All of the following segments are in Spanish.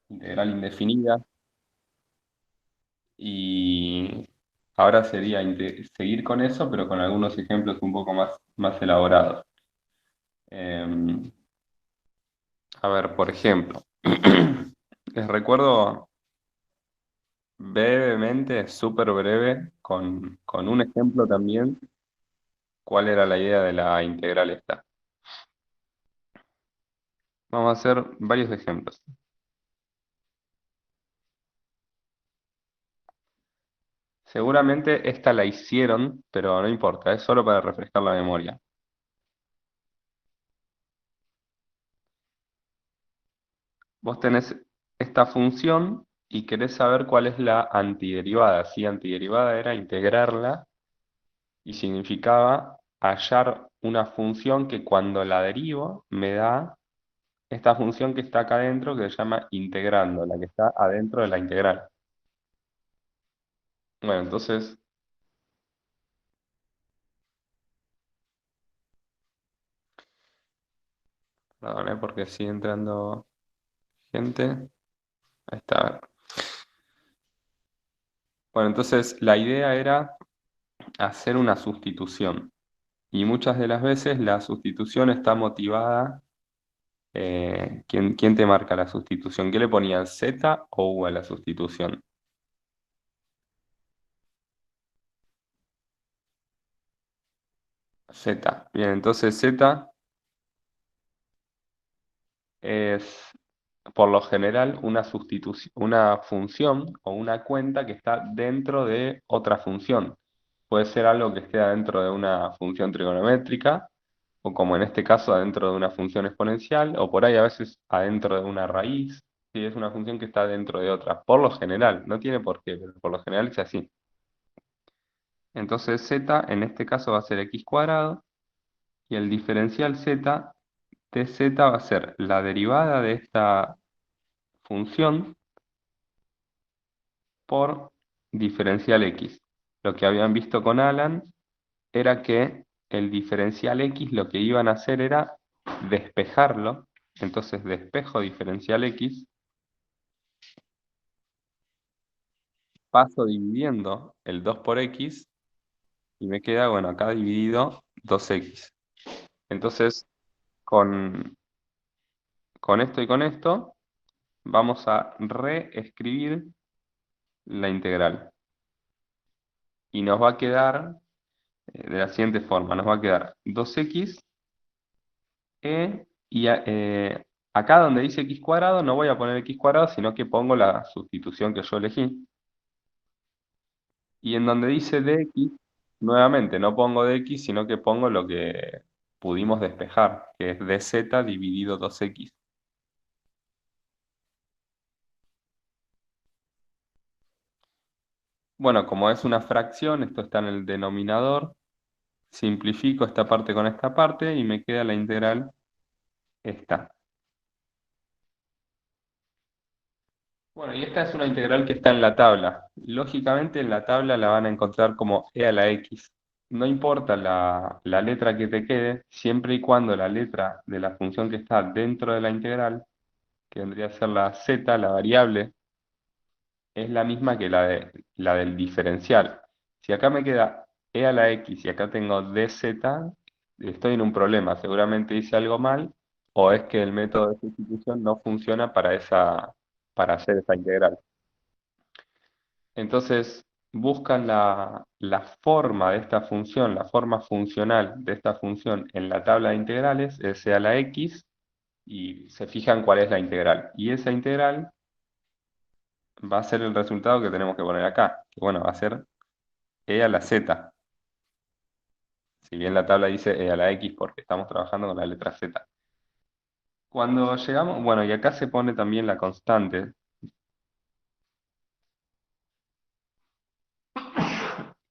integral indefinida, y ahora sería seguir con eso, pero con algunos ejemplos un poco más elaborados. Eh, a ver, por ejemplo, les recuerdo brevemente, súper breve, con un ejemplo también, cuál era la idea de la integral esta. Vamos a hacer varios ejemplos. Seguramente esta la hicieron, pero no importa, es solo para refrescar la memoria. Vos tenés esta función y querés saber cuál es la antiderivada. Si antiderivada era integrarla y significaba hallar una función que cuando la derivo me da esta función que está acá adentro que se llama integrando, la que está adentro de la integral. Bueno, entonces, perdón, porque sigue entrando gente. Ahí está. A ver. Bueno, entonces la idea era hacer una sustitución. Y muchas de las veces la sustitución está motivada. ¿Quién te marca la sustitución? ¿Qué le ponían? ¿Z o U a la sustitución? Z. Bien, entonces Z es por lo general una sustitución, una función o una cuenta que está dentro de otra función. Puede ser algo que esté adentro de una función trigonométrica, o como en este caso, adentro de una función exponencial, o por ahí a veces adentro de una raíz. Sí, es una función que está dentro de otra. Por lo general, no tiene por qué, pero por lo general es así. Entonces z en este caso va a ser x cuadrado y el diferencial z de z va a ser la derivada de esta función por diferencial x. Lo que habían visto con Alan era que el diferencial x lo que iban a hacer era despejarlo. Entonces despejo diferencial x, paso dividiendo el 2 por x y me queda, bueno, acá dividido 2x. Entonces, con, con esto y con esto, vamos a reescribir la integral. Y nos va a quedar de la siguiente forma, nos va a quedar 2x acá donde dice x cuadrado no voy a poner x cuadrado, sino que pongo la sustitución que yo elegí. Y en donde dice dx, nuevamente no pongo dx, sino que pongo lo que pudimos despejar, que es dz dividido 2x. Bueno, como es una fracción, esto está en el denominador. Simplifico esta parte con esta parte y me queda la integral esta. Bueno, y esta es una integral que está en la tabla. Lógicamente en la tabla la van a encontrar como e a la x. No importa la letra que te quede, siempre y cuando la letra de la función que está dentro de la integral, que vendría a ser la z, la variable, es la misma que la del diferencial. Si acá me queda e a la x y acá tengo dz, estoy en un problema. Seguramente hice algo mal o es que el método de sustitución no funciona para hacer esa integral. Entonces buscan la forma de esta función, la forma funcional de esta función en la tabla de integrales, s a la x, y se fijan cuál es la integral. Y esa integral va a ser el resultado que tenemos que poner acá, que bueno, va a ser e a la z, si bien la tabla dice e a la x porque estamos trabajando con la letra z. Cuando llegamos, bueno, y acá se pone también la constante,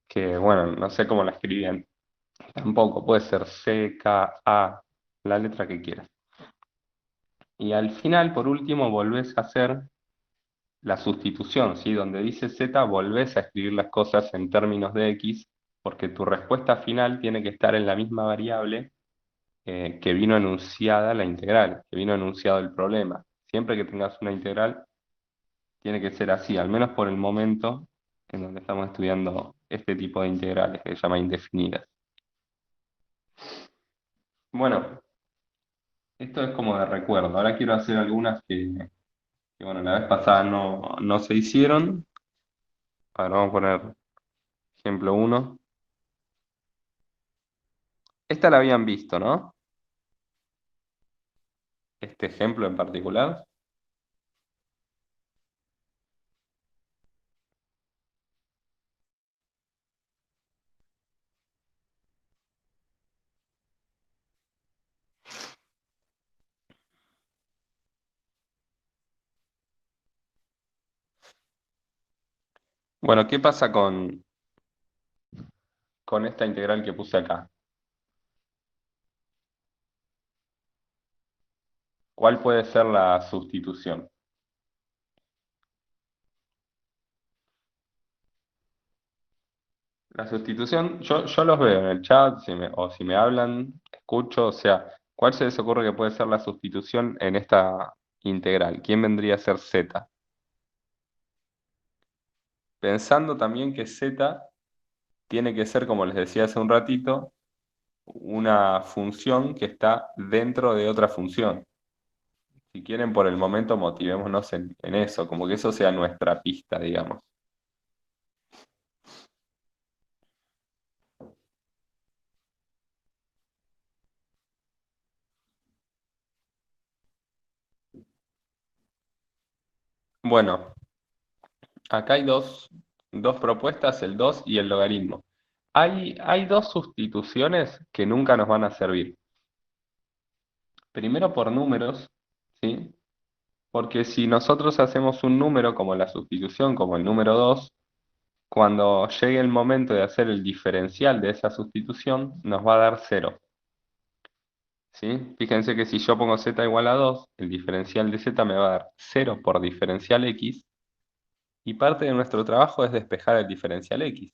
que bueno, no sé cómo la escribían, tampoco, puede ser c, k, a, la letra que quieras. Y al final, por último, volvés a hacer la sustitución, ¿sí? Donde dice z, volvés a escribir las cosas en términos de x, porque tu respuesta final tiene que estar en la misma variable que vino enunciada la integral, que vino enunciado el problema. Siempre que tengas una integral, tiene que ser así, al menos por el momento en donde estamos estudiando este tipo de integrales que se llama indefinidas. Bueno, esto es como de recuerdo. Ahora quiero hacer algunas que, bueno, la vez pasada no se hicieron. Ahora vamos a poner ejemplo uno. Esta la habían visto, ¿no? Este ejemplo en particular. Bueno, ¿qué pasa con esta integral que puse acá? ¿Cuál puede ser la sustitución? La sustitución, yo los veo en el chat, o si me hablan, escucho, o sea, ¿cuál se les ocurre que puede ser la sustitución en esta integral? ¿Quién vendría a ser z? Pensando también que z tiene que ser, como les decía hace un ratito, una función que está dentro de otra función. Si quieren, por el momento motivémonos en eso, como que eso sea nuestra pista, digamos. Bueno, acá hay dos propuestas, el 2 y el logaritmo. Hay dos sustituciones que nunca nos van a servir. Primero por números, ¿sí? Porque si nosotros hacemos un número como la sustitución, como el número 2, cuando llegue el momento de hacer el diferencial de esa sustitución, nos va a dar cero, ¿sí? Fíjense que si yo pongo z igual a 2, el diferencial de z me va a dar cero por diferencial x, y parte de nuestro trabajo es despejar el diferencial x,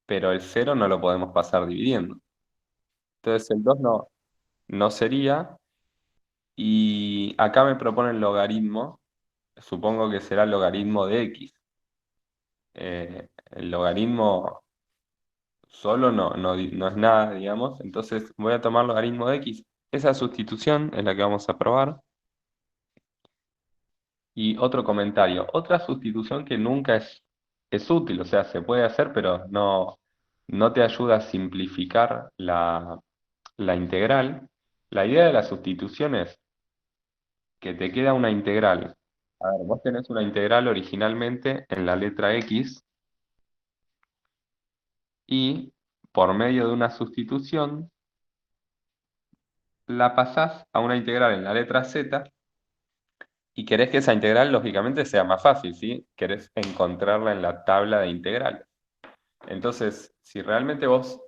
pero el cero no lo podemos pasar dividiendo. Entonces el 2 no sería, y acá me proponen logaritmo, supongo que será el logaritmo de x. El logaritmo solo no es nada, digamos, entonces voy a tomar logaritmo de x. Esa sustitución es la que vamos a probar. Y otro comentario, otra sustitución que nunca es útil, o sea, se puede hacer, pero no te ayuda a simplificar la integral. La idea de la sustitución es que te queda una integral. A ver, vos tenés una integral originalmente en la letra x y por medio de una sustitución la pasás a una integral en la letra z y querés que esa integral lógicamente sea más fácil, ¿sí? Querés encontrarla en la tabla de integrales. Entonces, si realmente vos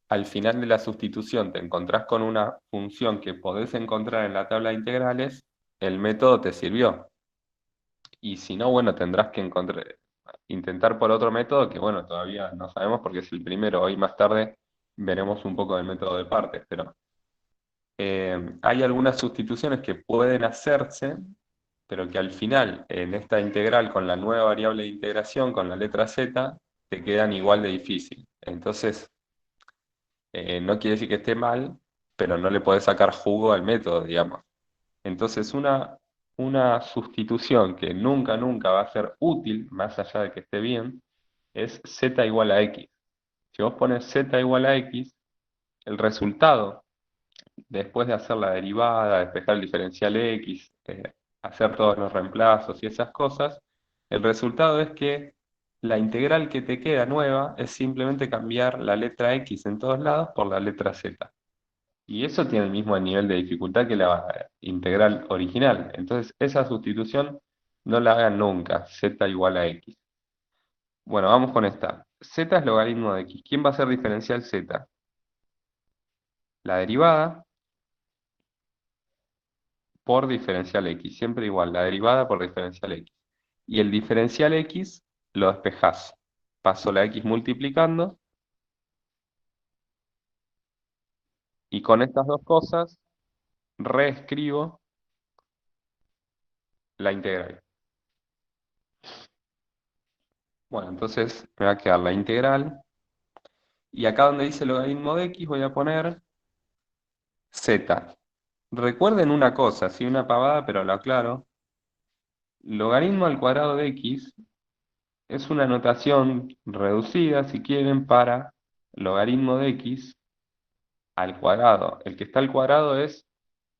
al final de la sustitución te encontrás con una función que podés encontrar en la tabla de integrales, el método te sirvió. Y si no, bueno, tendrás que intentar por otro método que, bueno, todavía no sabemos porque es el primero. Hoy más tarde veremos un poco del método de partes, pero hay algunas sustituciones que pueden hacerse, pero que al final, en esta integral con la nueva variable de integración, con la letra z, te quedan igual de difícil. Entonces, no quiere decir que esté mal, pero no le podés sacar jugo al método, digamos. Entonces, una sustitución que nunca va a ser útil, más allá de que esté bien, es z igual a x. Si vos pones z igual a x, el resultado, después de hacer la derivada, despejar el diferencial x, hacer todos los reemplazos y esas cosas, el resultado es que la integral que te queda nueva es simplemente cambiar la letra x en todos lados por la letra z. Y eso tiene el mismo nivel de dificultad que la integral original. Entonces, esa sustitución no la hagan nunca, z igual a x. Bueno, vamos con esta. Z es logaritmo de x. ¿Quién va a ser diferencial z? La derivada por diferencial x. Siempre igual, la derivada por diferencial x. Y el diferencial x lo despejás. Paso la x multiplicando y con estas dos cosas reescribo la integral. Bueno, entonces me va a quedar la integral. Y acá donde dice logaritmo de x voy a poner z. Recuerden una cosa, sí, una pavada, pero lo aclaro. Logaritmo al cuadrado de x es una notación reducida, si quieren, para logaritmo de x al cuadrado. El que está al cuadrado es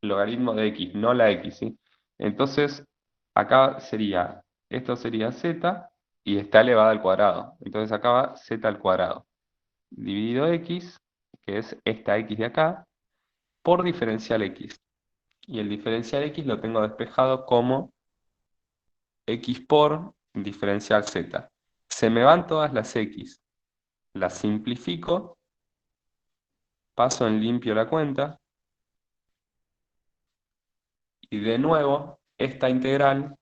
logaritmo de x, no la x, ¿sí? Entonces, acá sería, esto sería z y está elevado al cuadrado. Entonces acá va z al cuadrado, dividido x, que es esta x de acá, por diferencial x. Y el diferencial x lo tengo despejado como x por diferencial z. Se me van todas las x, las simplifico, paso en limpio la cuenta, y de nuevo, esta integral,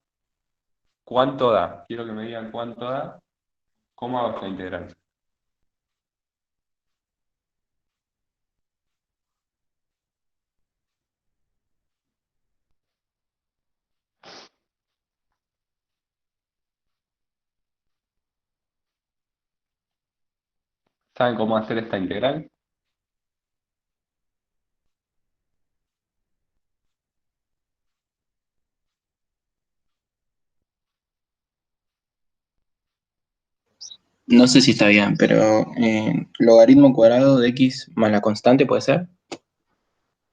¿cuánto da? Quiero que me digan cuánto da. ¿Cómo hago esta integral? ¿Saben cómo hacer esta integral? No sé si está bien, pero logaritmo cuadrado de x más la constante puede ser.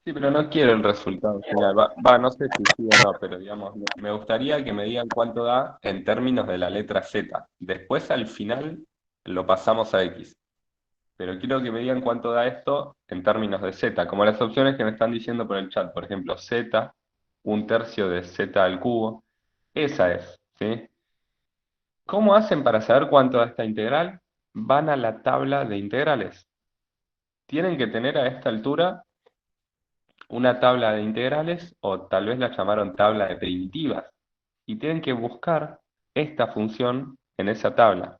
Sí, pero no quiero el resultado final. No sé si sí o no, pero digamos, me gustaría que me digan cuánto da en términos de la letra z. Después al final lo pasamos a x. Pero quiero que me digan cuánto da esto en términos de z, como las opciones que me están diciendo por el chat. Por ejemplo, z, un tercio de z al cubo. Esa es, ¿sí? ¿Cómo hacen para saber cuánto da esta integral? Van a la tabla de integrales. Tienen que tener a esta altura una tabla de integrales o tal vez la llamaron tabla de primitivas y tienen que buscar esta función en esa tabla.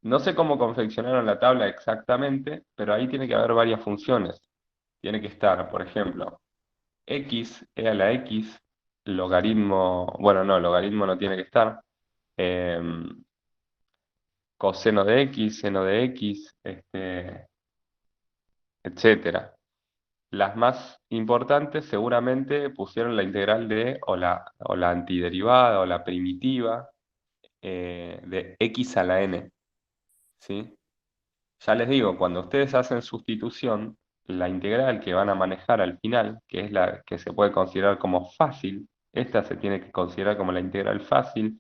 No sé cómo confeccionaron la tabla exactamente, pero ahí tiene que haber varias funciones. Tiene que estar, por ejemplo, x e a la x, logaritmo, bueno, no, logaritmo no tiene que estar, coseno de x, seno de x, etcétera. Las más importantes seguramente pusieron la integral de, o la antiderivada, o la primitiva, de x a la n, ¿sí? Ya les digo, cuando ustedes hacen sustitución, la integral que van a manejar al final, que es la que se puede considerar como fácil, esta se tiene que considerar como la integral fácil,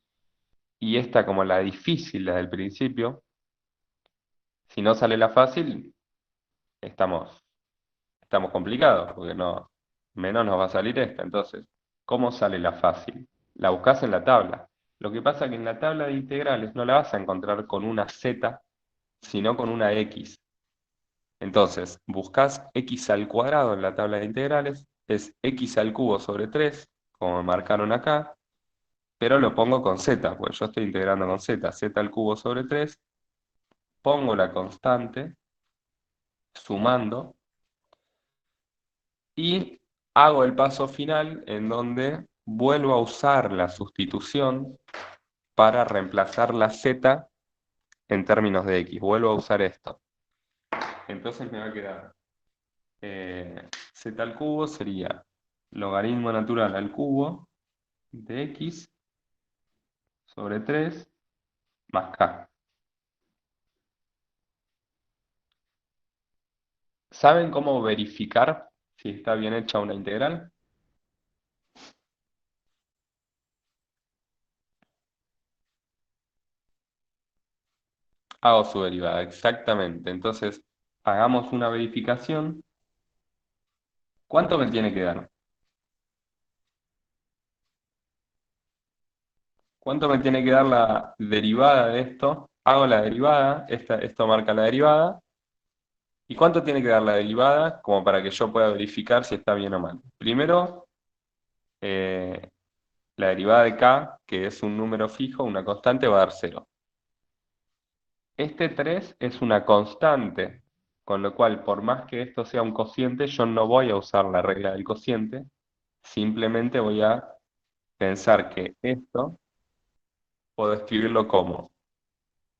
y esta como la difícil, la del principio. Si no sale la fácil, estamos estamos complicados, porque no, menos nos va a salir esta. Entonces, ¿cómo sale la fácil? La buscas en la tabla. Lo que pasa es que en la tabla de integrales no la vas a encontrar con una z, sino con una x. Entonces, buscas x al cuadrado en la tabla de integrales, es x al cubo sobre 3, como me marcaron acá, pero lo pongo con z, pues yo estoy integrando con z, z al cubo sobre 3, pongo la constante, sumando, y hago el paso final en donde vuelvo a usar la sustitución para reemplazar la z en términos de x. Vuelvo a usar esto. Entonces me va a quedar z al cubo sería logaritmo natural al cubo de x sobre 3 más k. ¿Saben cómo verificar si está bien hecha una integral? Hago su derivada, exactamente. Entonces, hagamos una verificación. ¿Cuánto me tiene que dar? ¿Cuánto me tiene que dar la derivada de esto? Hago la derivada, esto marca la derivada. ¿Y cuánto tiene que dar la derivada como para que yo pueda verificar si está bien o mal? Primero, eh, la derivada de k, que es un número fijo, una constante, va a dar cero. Este 3 es una constante, con lo cual, por más que esto sea un cociente, yo no voy a usar la regla del cociente, simplemente voy a pensar que esto puedo escribirlo como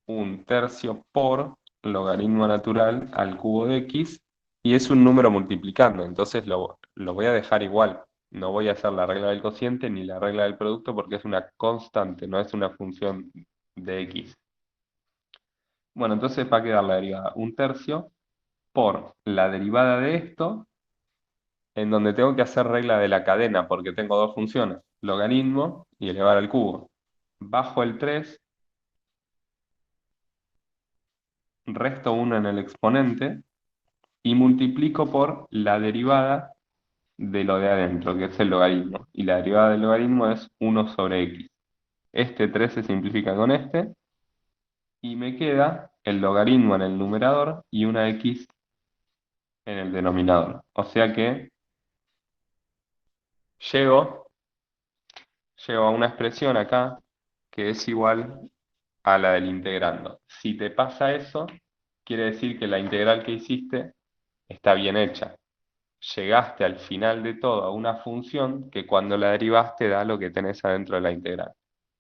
un tercio por logaritmo natural al cubo de x y es un número multiplicando, entonces lo voy a dejar igual. No voy a hacer la regla del cociente ni la regla del producto porque es una constante, no es una función de x. Bueno, entonces va a quedar la derivada un tercio por la derivada de esto, en donde tengo que hacer regla de la cadena porque tengo dos funciones, logaritmo y elevar al cubo. Bajo el 3, resto 1 en el exponente y multiplico por la derivada de lo de adentro, que es el logaritmo. Y la derivada del logaritmo es 1/x. Este 3 se simplifica con este y me queda el logaritmo en el numerador y una x en el denominador. O sea que llego, llego a una expresión acá que es igual a la del integrando. Si te pasa eso, quiere decir que la integral que hiciste está bien hecha. Llegaste al final de todo a una función que cuando la derivaste da lo que tenés adentro de la integral.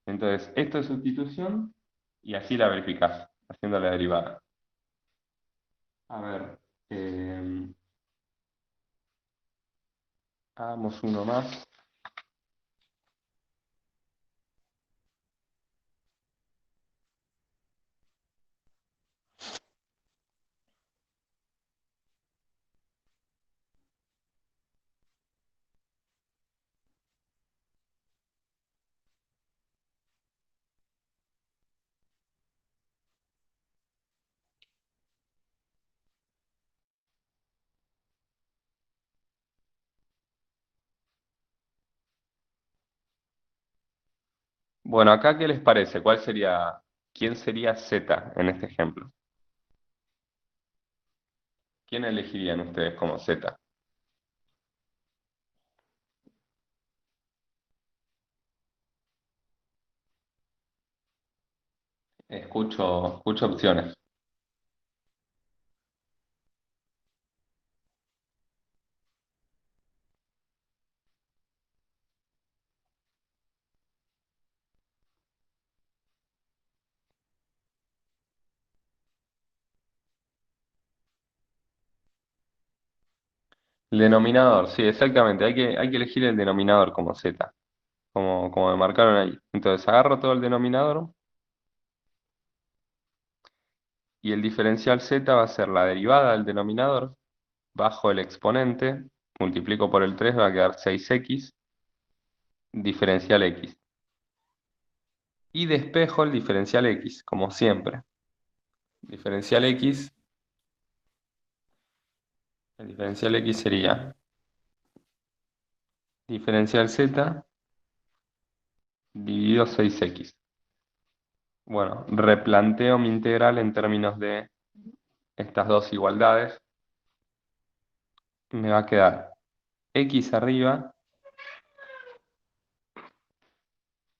Entonces, esto es sustitución y así la verificás, haciendo la derivada. A ver, hagamos uno más. Bueno, acá, ¿qué les parece? ¿Quién sería Z en este ejemplo? ¿Quién elegirían ustedes como Z? Escucho opciones. El denominador, sí, exactamente. Hay que elegir el denominador como Z, como me marcaron ahí. Entonces agarro todo el denominador y el diferencial Z va a ser la derivada del denominador, bajo el exponente, multiplico por el 3 va a quedar 6x, diferencial x. Y despejo el diferencial x, como siempre. Diferencial x, el diferencial x sería diferencial z dividido 6x. Bueno, replanteo mi integral en términos de estas dos igualdades. Me va a quedar x arriba,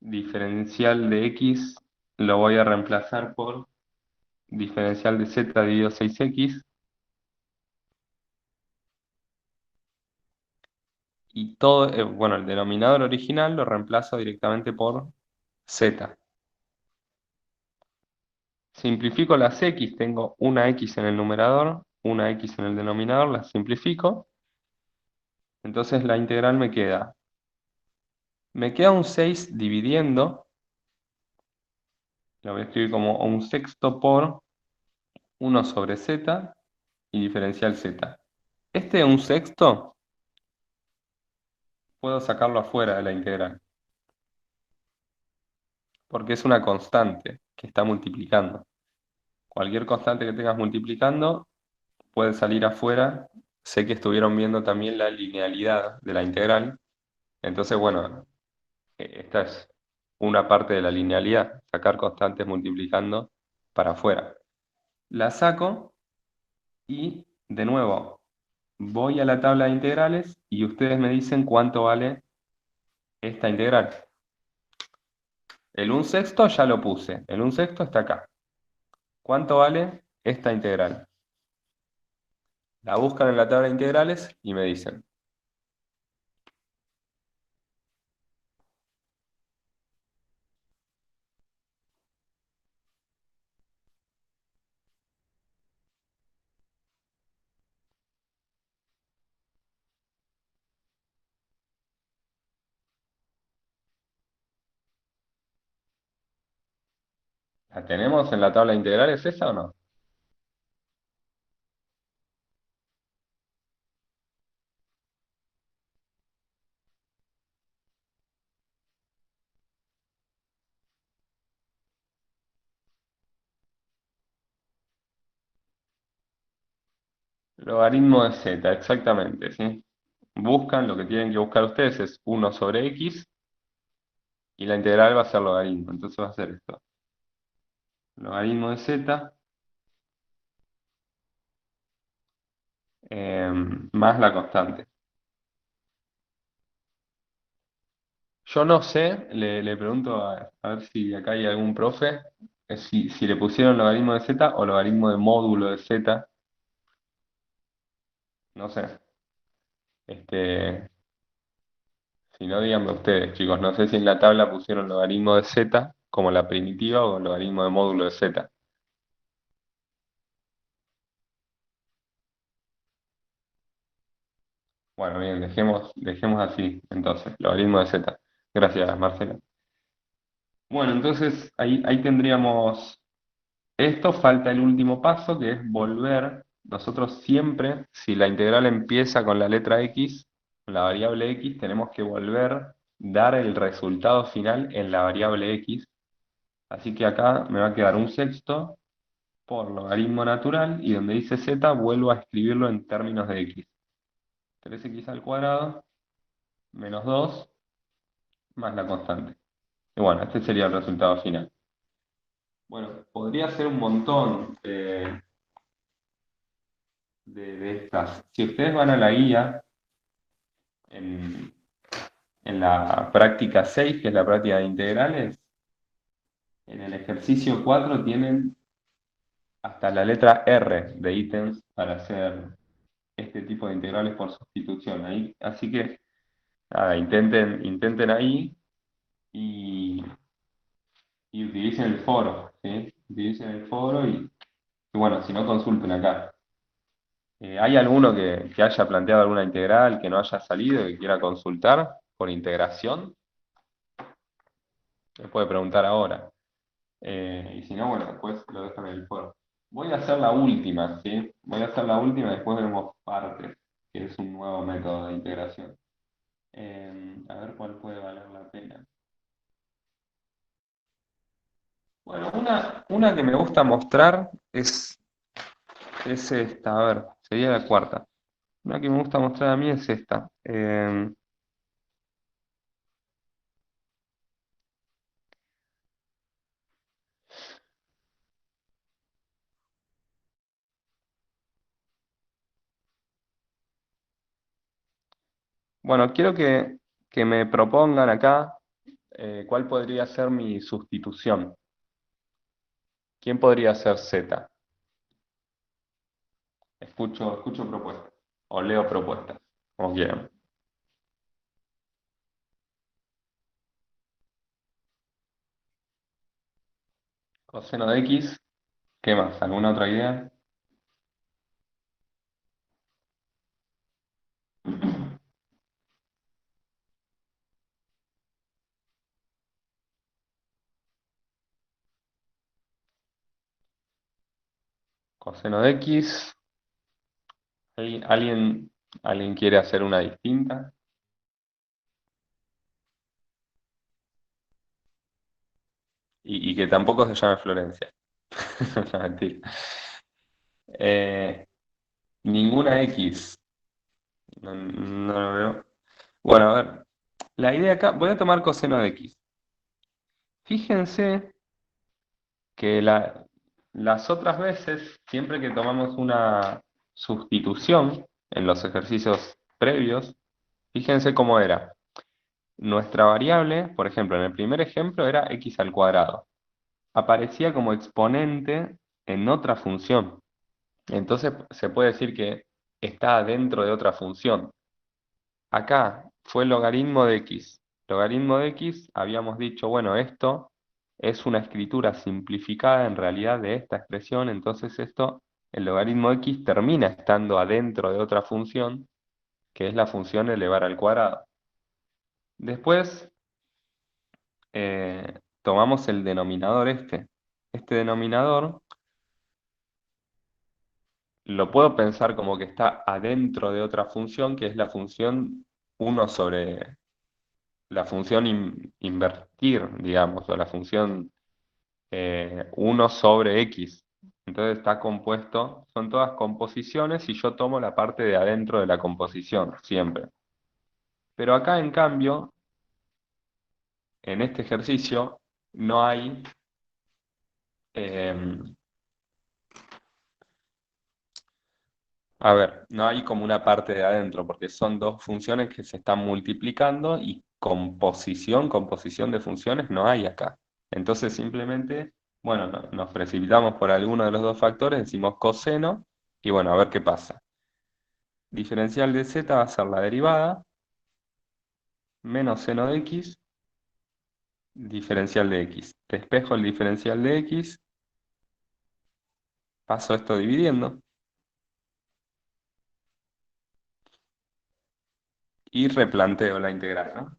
diferencial de x lo voy a reemplazar por diferencial de z dividido 6x. Y todo, bueno, el denominador original lo reemplazo directamente por z. Simplifico las x, tengo una x en el numerador, una x en el denominador, las simplifico. Entonces la integral me queda un 6 dividiendo, lo voy a escribir como un sexto por 1/z y diferencial z. Este un sexto puedo sacarlo afuera de la integral, porque es una constante que está multiplicando. Cualquier constante que tengas multiplicando puede salir afuera. Sé que estuvieron viendo también la linealidad de la integral. Entonces, bueno, esta es una parte de la linealidad, sacar constantes multiplicando para afuera. La saco y, de nuevo, voy a la tabla de integrales y ustedes me dicen cuánto vale esta integral. El un sexto ya lo puse, el un sexto está acá. ¿Cuánto vale esta integral? La buscan en la tabla de integrales y me dicen. ¿La tenemos en la tabla integral? ¿Es esa o no? Logaritmo de z, exactamente, ¿sí? Buscan, lo que tienen que buscar ustedes es 1/x y la integral va a ser logaritmo. Entonces va a ser esto. Logaritmo de z eh, más la constante. Yo no sé, le pregunto a ver si acá hay algún profe, si le pusieron logaritmo de z o logaritmo de módulo de z, no sé. Este, si no, díganme ustedes, chicos, no sé si en la tabla pusieron logaritmo de z como la primitiva o logaritmo de módulo de z. Bueno, bien, dejemos así, entonces, logaritmo de z. Gracias, Marcelo. Bueno, entonces ahí tendríamos esto, falta el último paso, que es volver. Nosotros siempre, si la integral empieza con la letra x, con la variable x, tenemos que volver, dar el resultado final en la variable x. Así que acá me va a quedar un sexto por logaritmo natural y donde dice z vuelvo a escribirlo en términos de x. 3x al cuadrado menos 2 más la constante. Y bueno, este sería el resultado final. Bueno, podría ser un montón de estas. Si ustedes van a la guía, en, en la práctica 6 que es la práctica de integrales, en el ejercicio 4 tienen hasta la letra R de ítems para hacer este tipo de integrales por sustitución. Ahí, así que nada, intenten ahí y, y utilicen el foro, ¿sí? Utilicen el foro y bueno, si no consulten acá. ¿Hay alguno que haya planteado alguna integral que no haya salido y que quiera consultar por integración? Me puede preguntar ahora. Y si no, bueno, después lo dejan en el foro. Voy a hacer la última, ¿sí? Voy a hacer la última y después veremos partes, que es un nuevo método de integración. A ver cuál puede valer la pena. Bueno, una que me gusta mostrar es esta, a ver, sería la cuarta. Una que me gusta mostrar a mí es esta. Bueno, quiero que me propongan acá cuál podría ser mi sustitución. ¿Quién podría ser Z? Escucho propuestas. O leo propuestas, como quieran. Coseno de X, ¿qué más? ¿Alguna otra idea? Coseno de X. ¿Alguien, alguien quiere hacer una distinta? Y que tampoco se llame Florencia. No, mentira. Eh, ninguna X. No, no lo veo. Bueno, a ver. La idea acá, voy a tomar coseno de X. Fíjense que las otras veces, siempre que tomamos una sustitución en los ejercicios previos, fíjense cómo era. Nuestra variable, por ejemplo, en el primer ejemplo era x al cuadrado. Aparecía como exponente en otra función. Entonces se puede decir que está dentro de otra función. Acá fue el logaritmo de x. Logaritmo de x, habíamos dicho, bueno, esto es una escritura simplificada en realidad de esta expresión, entonces esto, el logaritmo de x termina estando adentro de otra función, que es la función elevar al cuadrado. Después tomamos el denominador este. este denominador lo puedo pensar como que está adentro de otra función, que es la función uno sobre la función invertir, digamos, o la función 1 sobre x. Entonces está compuesto, son todas composiciones y yo tomo la parte de adentro de la composición, siempre. Pero acá, en cambio, en este ejercicio, no hay, em, a ver, no hay como una parte de adentro, porque son dos funciones que se están multiplicando y composición de funciones no hay acá. Entonces simplemente, bueno, nos precipitamos por alguno de los dos factores, decimos coseno, y bueno, a ver qué pasa. Diferencial de z va a ser la derivada, menos seno de x, diferencial de x. Despejo el diferencial de x, paso esto dividiendo, y replanteo la integral, ¿no?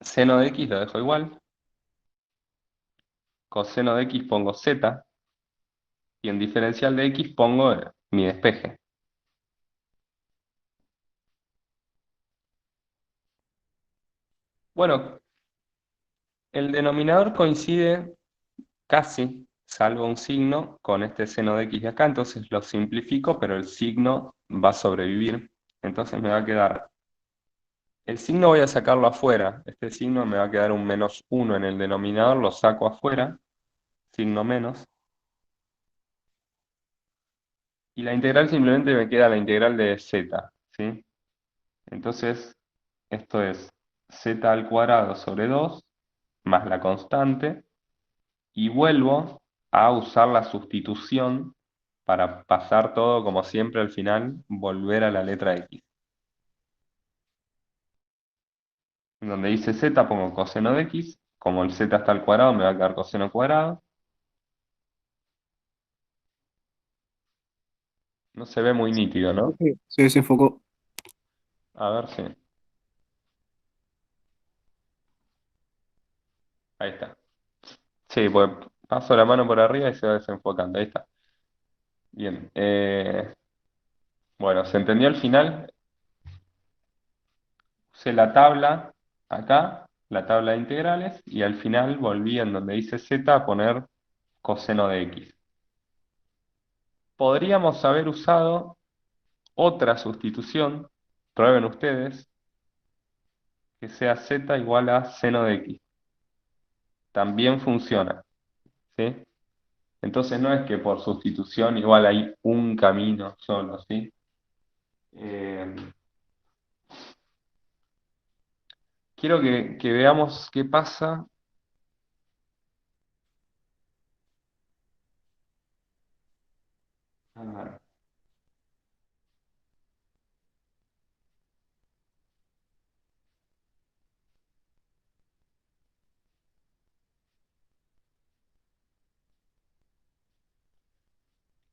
Seno de x lo dejo igual, coseno de x pongo z, y en diferencial de x pongo mi despeje. Bueno, el denominador coincide casi, salvo un signo, con este seno de x de acá, entonces lo simplifico, pero el signo va a sobrevivir. Entonces me va a quedar, el signo voy a sacarlo afuera, este signo me va a quedar un menos 1 en el denominador, lo saco afuera, signo menos, y la integral simplemente me queda la integral de z, ¿sí? Entonces, esto es z al cuadrado sobre 2 más la constante, y vuelvo a usar la sustitución para pasar todo como siempre al final, volver a la letra x. En donde dice z pongo coseno de x, como el z está al cuadrado me va a quedar coseno cuadrado. No se ve muy nítido, Creo ¿no? que se desenfocó. A ver si. Ahí está. Sí, pues paso la mano por arriba y se va desenfocando. Ahí está. Bien. Bueno, ¿se entendió al final? Usé la tabla acá, la tabla de integrales, y al final volví en donde dice z a poner coseno de x. Podríamos haber usado otra sustitución, prueben ustedes, que sea z igual a seno de x. También funciona, ¿sí? Entonces no es que por sustitución igual hay un camino solo, ¿sí? Eh, quiero que veamos qué pasa. A ver.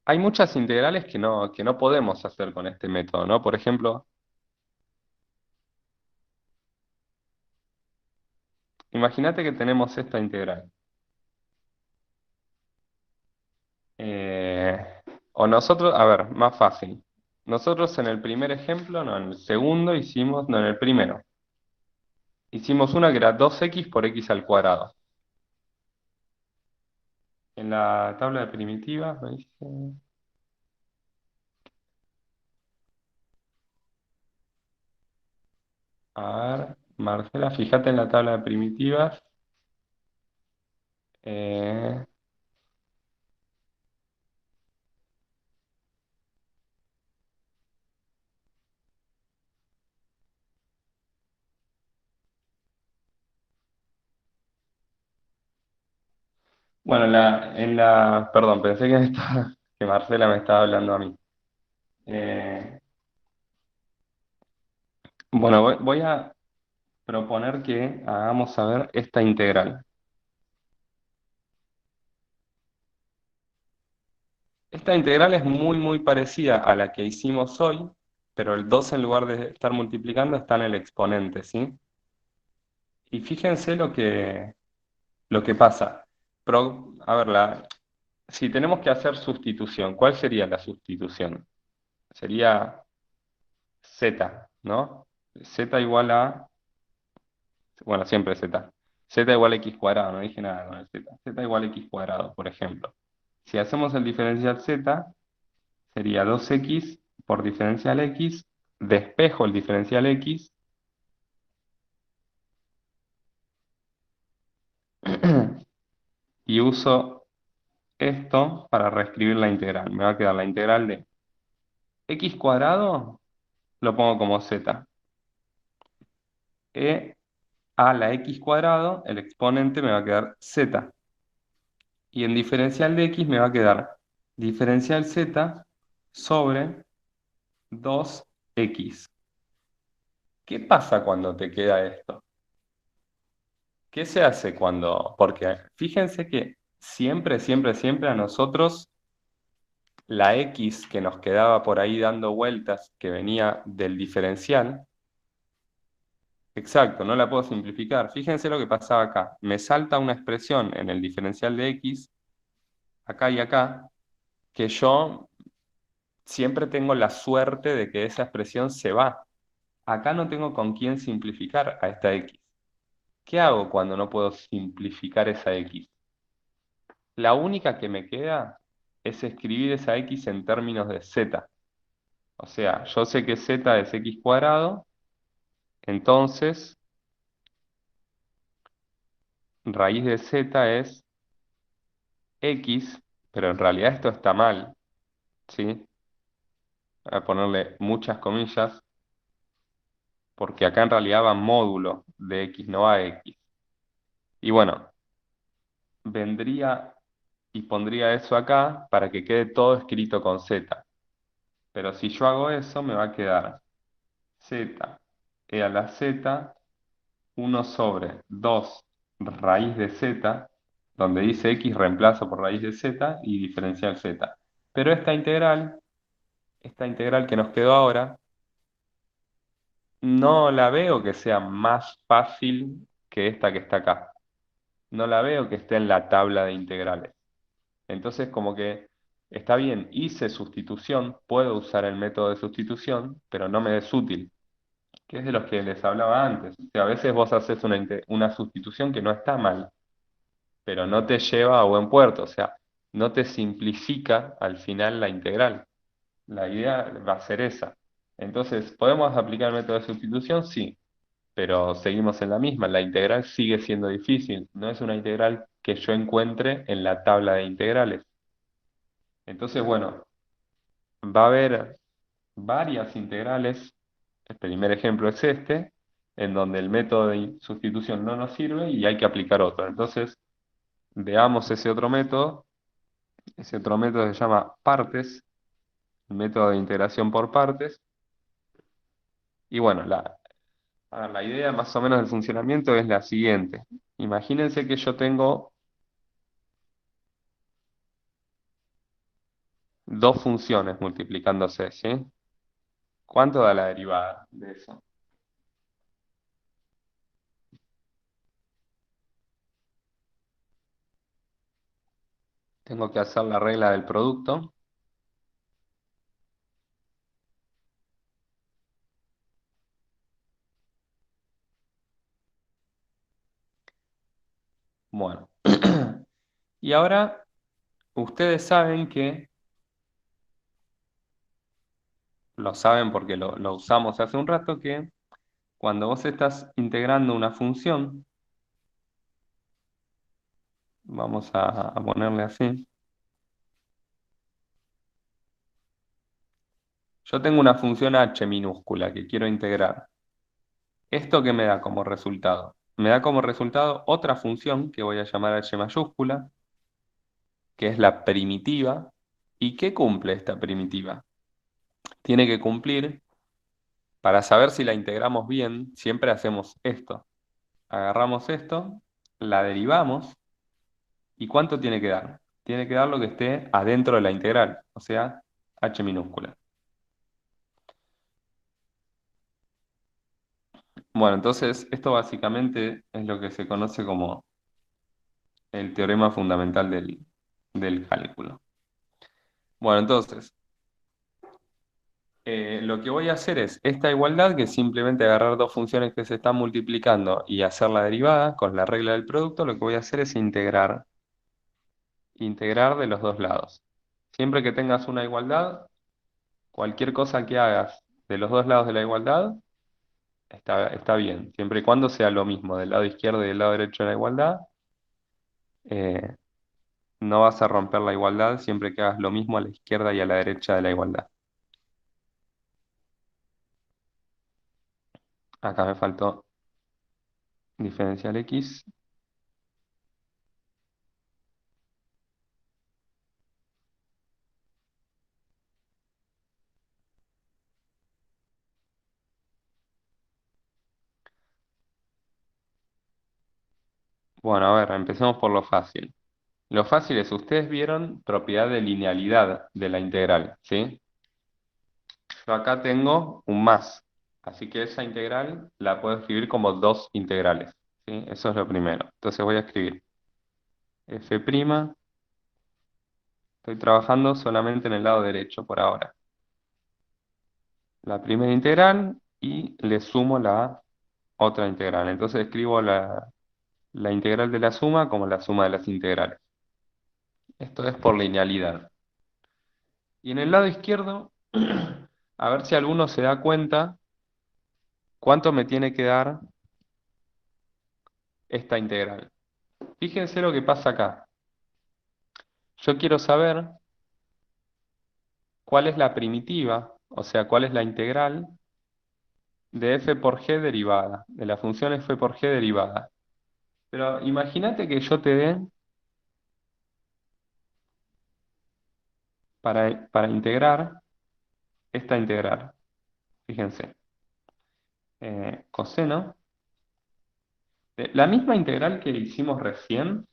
Hay muchas integrales que no podemos hacer con este método, ¿no? Por ejemplo, imagínate que tenemos esta integral. Eh, o nosotros, a ver, más fácil. Nosotros en el primer ejemplo, no, en el segundo hicimos, no, en el primero, hicimos una que era 2x por x al cuadrado. En la tabla de primitivas, me dice, a ver, Marcela, fíjate en la tabla de primitivas. eh, bueno, perdón, pensé que, que Marcela me estaba hablando a mí. Eh, bueno, voy a proponer que hagamos a ver esta integral. Esta integral es muy, muy parecida a la que hicimos hoy, pero el 2 en lugar de estar multiplicando está en el exponente, ¿sí? Y fíjense lo que pasa. A ver, si tenemos que hacer sustitución, ¿cuál sería la sustitución? Sería z, ¿no? Z igual a, bueno, siempre z. Z igual a x cuadrado, no dije nada con el z. Z igual a x cuadrado, por ejemplo. Si hacemos el diferencial z, sería 2x por diferencial x, despejo el diferencial x y uso esto para reescribir la integral. Me va a quedar la integral de x cuadrado, lo pongo como z. E a la x cuadrado, el exponente me va a quedar z. Y en diferencial de x me va a quedar diferencial z sobre 2x. ¿Qué pasa cuando te queda esto? ¿Qué se hace cuando...? Porque fíjense que siempre, siempre, siempre a nosotros la x que nos quedaba por ahí dando vueltas, que venía del diferencial, exacto, no la puedo simplificar. Fíjense lo que pasaba acá. Me salta una expresión en el diferencial de x, acá y acá, que yo siempre tengo la suerte de que esa expresión se va. Acá no tengo con quién simplificar a esta x. ¿Qué hago cuando no puedo simplificar esa x? La única que me queda es escribir esa x en términos de z. O sea, yo sé que z es x cuadrado, entonces raíz de z es x, pero en realidad esto está mal, ¿sí? Voy a ponerle muchas comillas, porque acá en realidad va módulo de x, no va x. Y bueno, vendría y pondría eso acá para que quede todo escrito con z. Pero si yo hago eso, me va a quedar z e a la z 1/2 raíz de z, donde dice x reemplazo por raíz de z y diferencial z. Pero esta integral que nos quedó ahora, no la veo que sea más fácil que esta que está acá. No la veo que esté en la tabla de integrales. Entonces, como que está bien, hice sustitución, puedo usar el método de sustitución, pero no me es útil, que es de los que les hablaba antes. O sea, a veces vos haces una sustitución que no está mal, pero no te lleva a buen puerto, o sea, no te simplifica al final la integral. La idea va a ser esa. Entonces, ¿podemos aplicar el método de sustitución? Sí, pero seguimos en la misma. La integral sigue siendo difícil. No es una integral que yo encuentre en la tabla de integrales. Entonces, bueno, va a haber varias integrales. El primer ejemplo es este, en donde el método de sustitución no nos sirve y hay que aplicar otro. Entonces, veamos ese otro método. Ese otro método se llama partes, el método de integración por partes. Y bueno, a ver, la idea más o menos del funcionamiento es la siguiente. Imagínense que yo tengo dos funciones multiplicándose, ¿sí? ¿Cuánto da la derivada de eso? Tengo que hacer la regla del producto. Bueno, y ahora ustedes saben que, lo saben porque lo usamos hace un rato, que cuando vos estás integrando una función, vamos a ponerle así, yo tengo una función h minúscula que quiero integrar. ¿Esto qué me da como resultado? Me da como resultado otra función que voy a llamar h mayúscula, que es la primitiva. ¿Y qué cumple esta primitiva? Tiene que cumplir, para saber si la integramos bien, siempre hacemos esto. Agarramos esto, la derivamos, ¿y cuánto tiene que dar? Tiene que dar lo que esté adentro de la integral, o sea, h minúscula. Bueno, entonces esto básicamente es lo que se conoce como el teorema fundamental del cálculo. Bueno, entonces, lo que voy a hacer es esta igualdad, que es simplemente agarrar dos funciones que se están multiplicando y hacer la derivada con la regla del producto. Lo que voy a hacer es integrar de los dos lados. Siempre que tengas una igualdad, cualquier cosa que hagas de los dos lados de la igualdad está bien, siempre y cuando sea lo mismo del lado izquierdo y del lado derecho de la igualdad. eh, no vas a romper la igualdad siempre que hagas lo mismo a la izquierda y a la derecha de la igualdad. Acá me faltó diferencial x. Bueno, a ver, empecemos por lo fácil. Lo fácil es, ustedes vieron propiedad de linealidad de la integral, ¿sí? Yo acá tengo un más, así que esa integral la puedo escribir como dos integrales, ¿sí? Eso es lo primero. Entonces voy a escribir f', estoy trabajando solamente en el lado derecho por ahora. La primera integral y le sumo la otra integral. Entonces escribo la integral de la suma como la suma de las integrales. Esto es por linealidad. Y en el lado izquierdo, a ver si alguno se da cuenta cuánto me tiene que dar esta integral. Fíjense lo que pasa acá. Yo quiero saber cuál es la primitiva, o sea, cuál es la integral de f por g derivada, de la función f por g derivada. Pero imagínate que yo te dé para integrar esta integral. Fíjense, coseno, la misma integral que hicimos recién,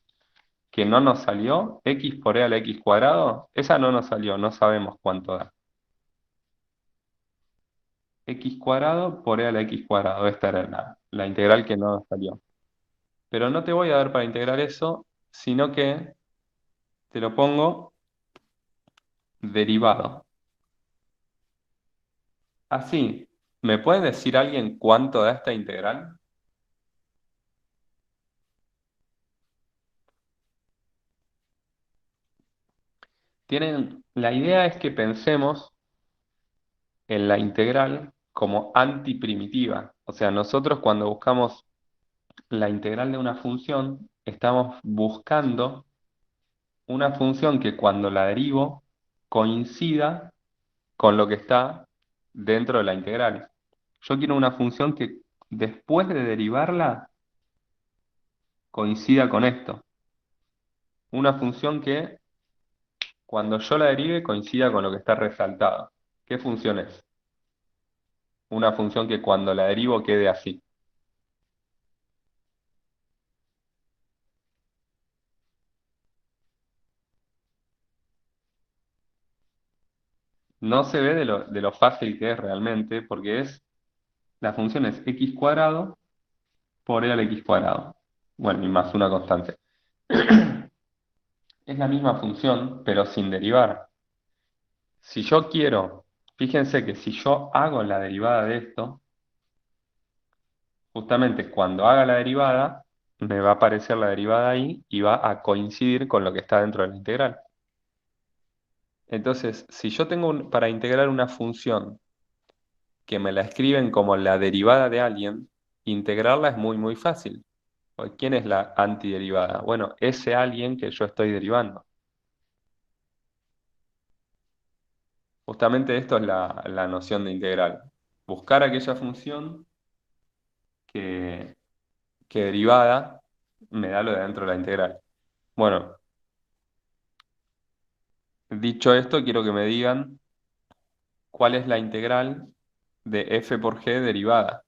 que no nos salió, x por e a la x cuadrado, esa no nos salió, no sabemos cuánto da. X cuadrado por e a la x cuadrado, esta era la integral que no nos salió. Pero no te voy a dar para integrar eso, sino que te lo pongo derivado. Así, ¿me puede decir alguien cuánto da esta integral? La idea es que pensemos en la integral como antiprimitiva. O sea, nosotros cuando buscamos la integral de una función, estamos buscando una función que cuando la derivo coincida con lo que está dentro de la integral. Yo quiero una función que después de derivarla coincida con esto. Una función que cuando yo la derive coincida con lo que está resaltado. ¿Qué función es? Una función que cuando la derivo quede así. No se ve de lo fácil que es realmente, porque la función es x cuadrado por e al x cuadrado. Bueno, y más una constante. Es la misma función, pero sin derivar. Si yo quiero, fíjense que si yo hago la derivada de esto, justamente cuando haga la derivada, me va a aparecer la derivada ahí y va a coincidir con lo que está dentro de la integral. Entonces, si yo tengo para integrar una función que me la escriben como la derivada de alguien, integrarla es muy, muy fácil. Pues, ¿quién es la antiderivada? Bueno, ese alguien que yo estoy derivando. Justamente esto es la noción de integral. Buscar aquella función que, que derivada me da lo de dentro de la integral. Bueno, dicho esto, quiero que me digan cuál es la integral de f por g derivada.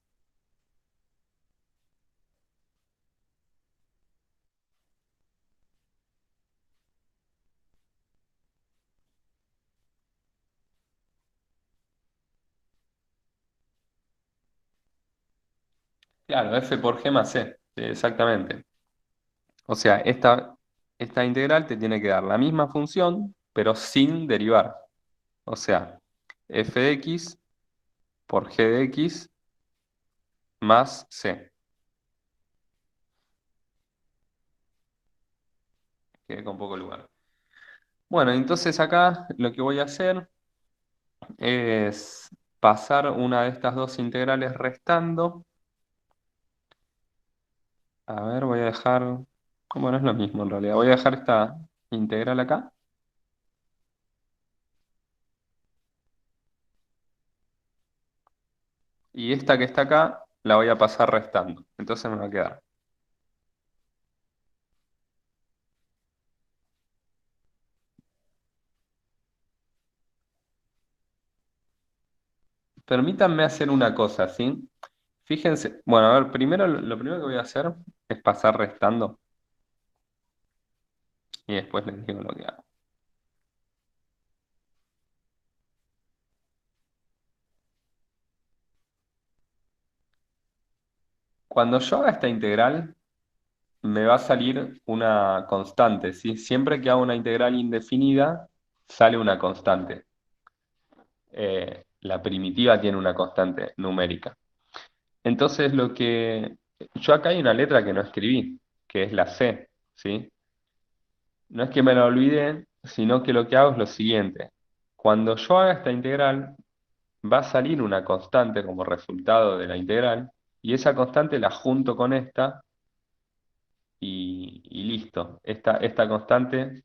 Claro, f por g más c, exactamente. O sea, esta esta integral te tiene que dar la misma función, pero sin derivar. O sea, f de x por g de x más c. Quedé con poco lugar. Bueno, entonces acá lo que voy a hacer es pasar una de estas dos integrales restando. A ver, voy a dejar... Bueno, es lo mismo en realidad. Voy a dejar esta integral acá. Y esta que está acá la voy a pasar restando. Entonces me va a quedar. Permítanme hacer una cosa, ¿sí? Fíjense, bueno, a ver, primero lo primero que voy a hacer es pasar restando y después les digo lo que hago. Cuando yo haga esta integral, me va a salir una constante, ¿sí? Siempre que hago una integral indefinida, sale una constante. La primitiva tiene una constante numérica. Entonces, yo acá hay una letra que no escribí, que es la C, ¿sí? No es que me la olvide, sino que lo que hago es lo siguiente. Cuando yo haga esta integral, va a salir una constante como resultado de la integral, y esa constante la junto con esta y listo. Esta constante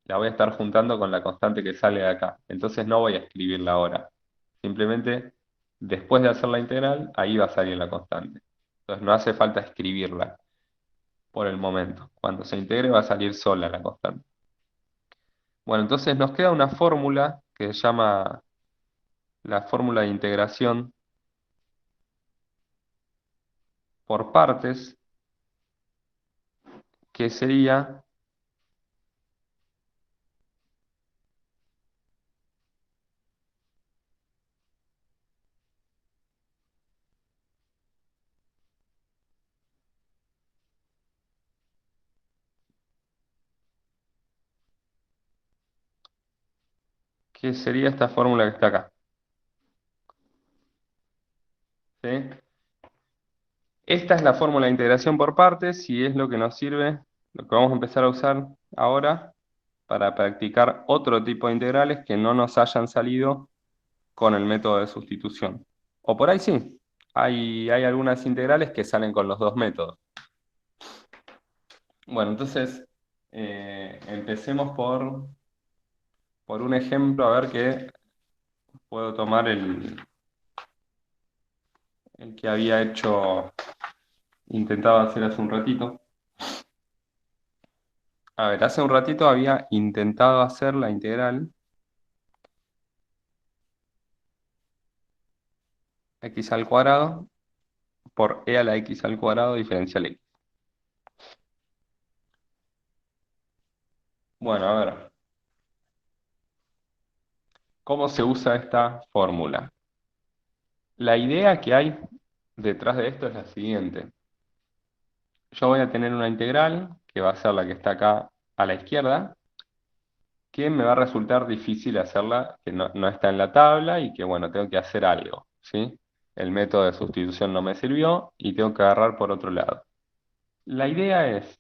la voy a estar juntando con la constante que sale de acá. Entonces no voy a escribirla ahora. Simplemente después de hacer la integral, ahí va a salir la constante. Entonces no hace falta escribirla por el momento. Cuando se integre va a salir sola la constante. Bueno, entonces nos queda una fórmula que se llama la fórmula de integración por partes, que sería, esta fórmula que está acá. ¿Sí? Esta es la fórmula de integración por partes y es lo que nos sirve, lo que vamos a empezar a usar ahora para practicar otro tipo de integrales que no nos hayan salido con el método de sustitución. O por ahí sí, hay algunas integrales que salen con los dos métodos. Bueno, entonces empecemos por un ejemplo, a ver qué puedo tomar el que había intentado hacer hace un ratito. A ver, hace un ratito había intentado hacer la integral x al cuadrado por e a la x al cuadrado diferencial x. Bueno, a ver, ¿cómo se usa esta fórmula? La idea que hay detrás de esto es la siguiente. Yo voy a tener una integral, que va a ser la que está acá a la izquierda, que me va a resultar difícil hacerla, que no está en la tabla y que, bueno, tengo que hacer algo, ¿sí? El método de sustitución no me sirvió y tengo que agarrar por otro lado. La idea es,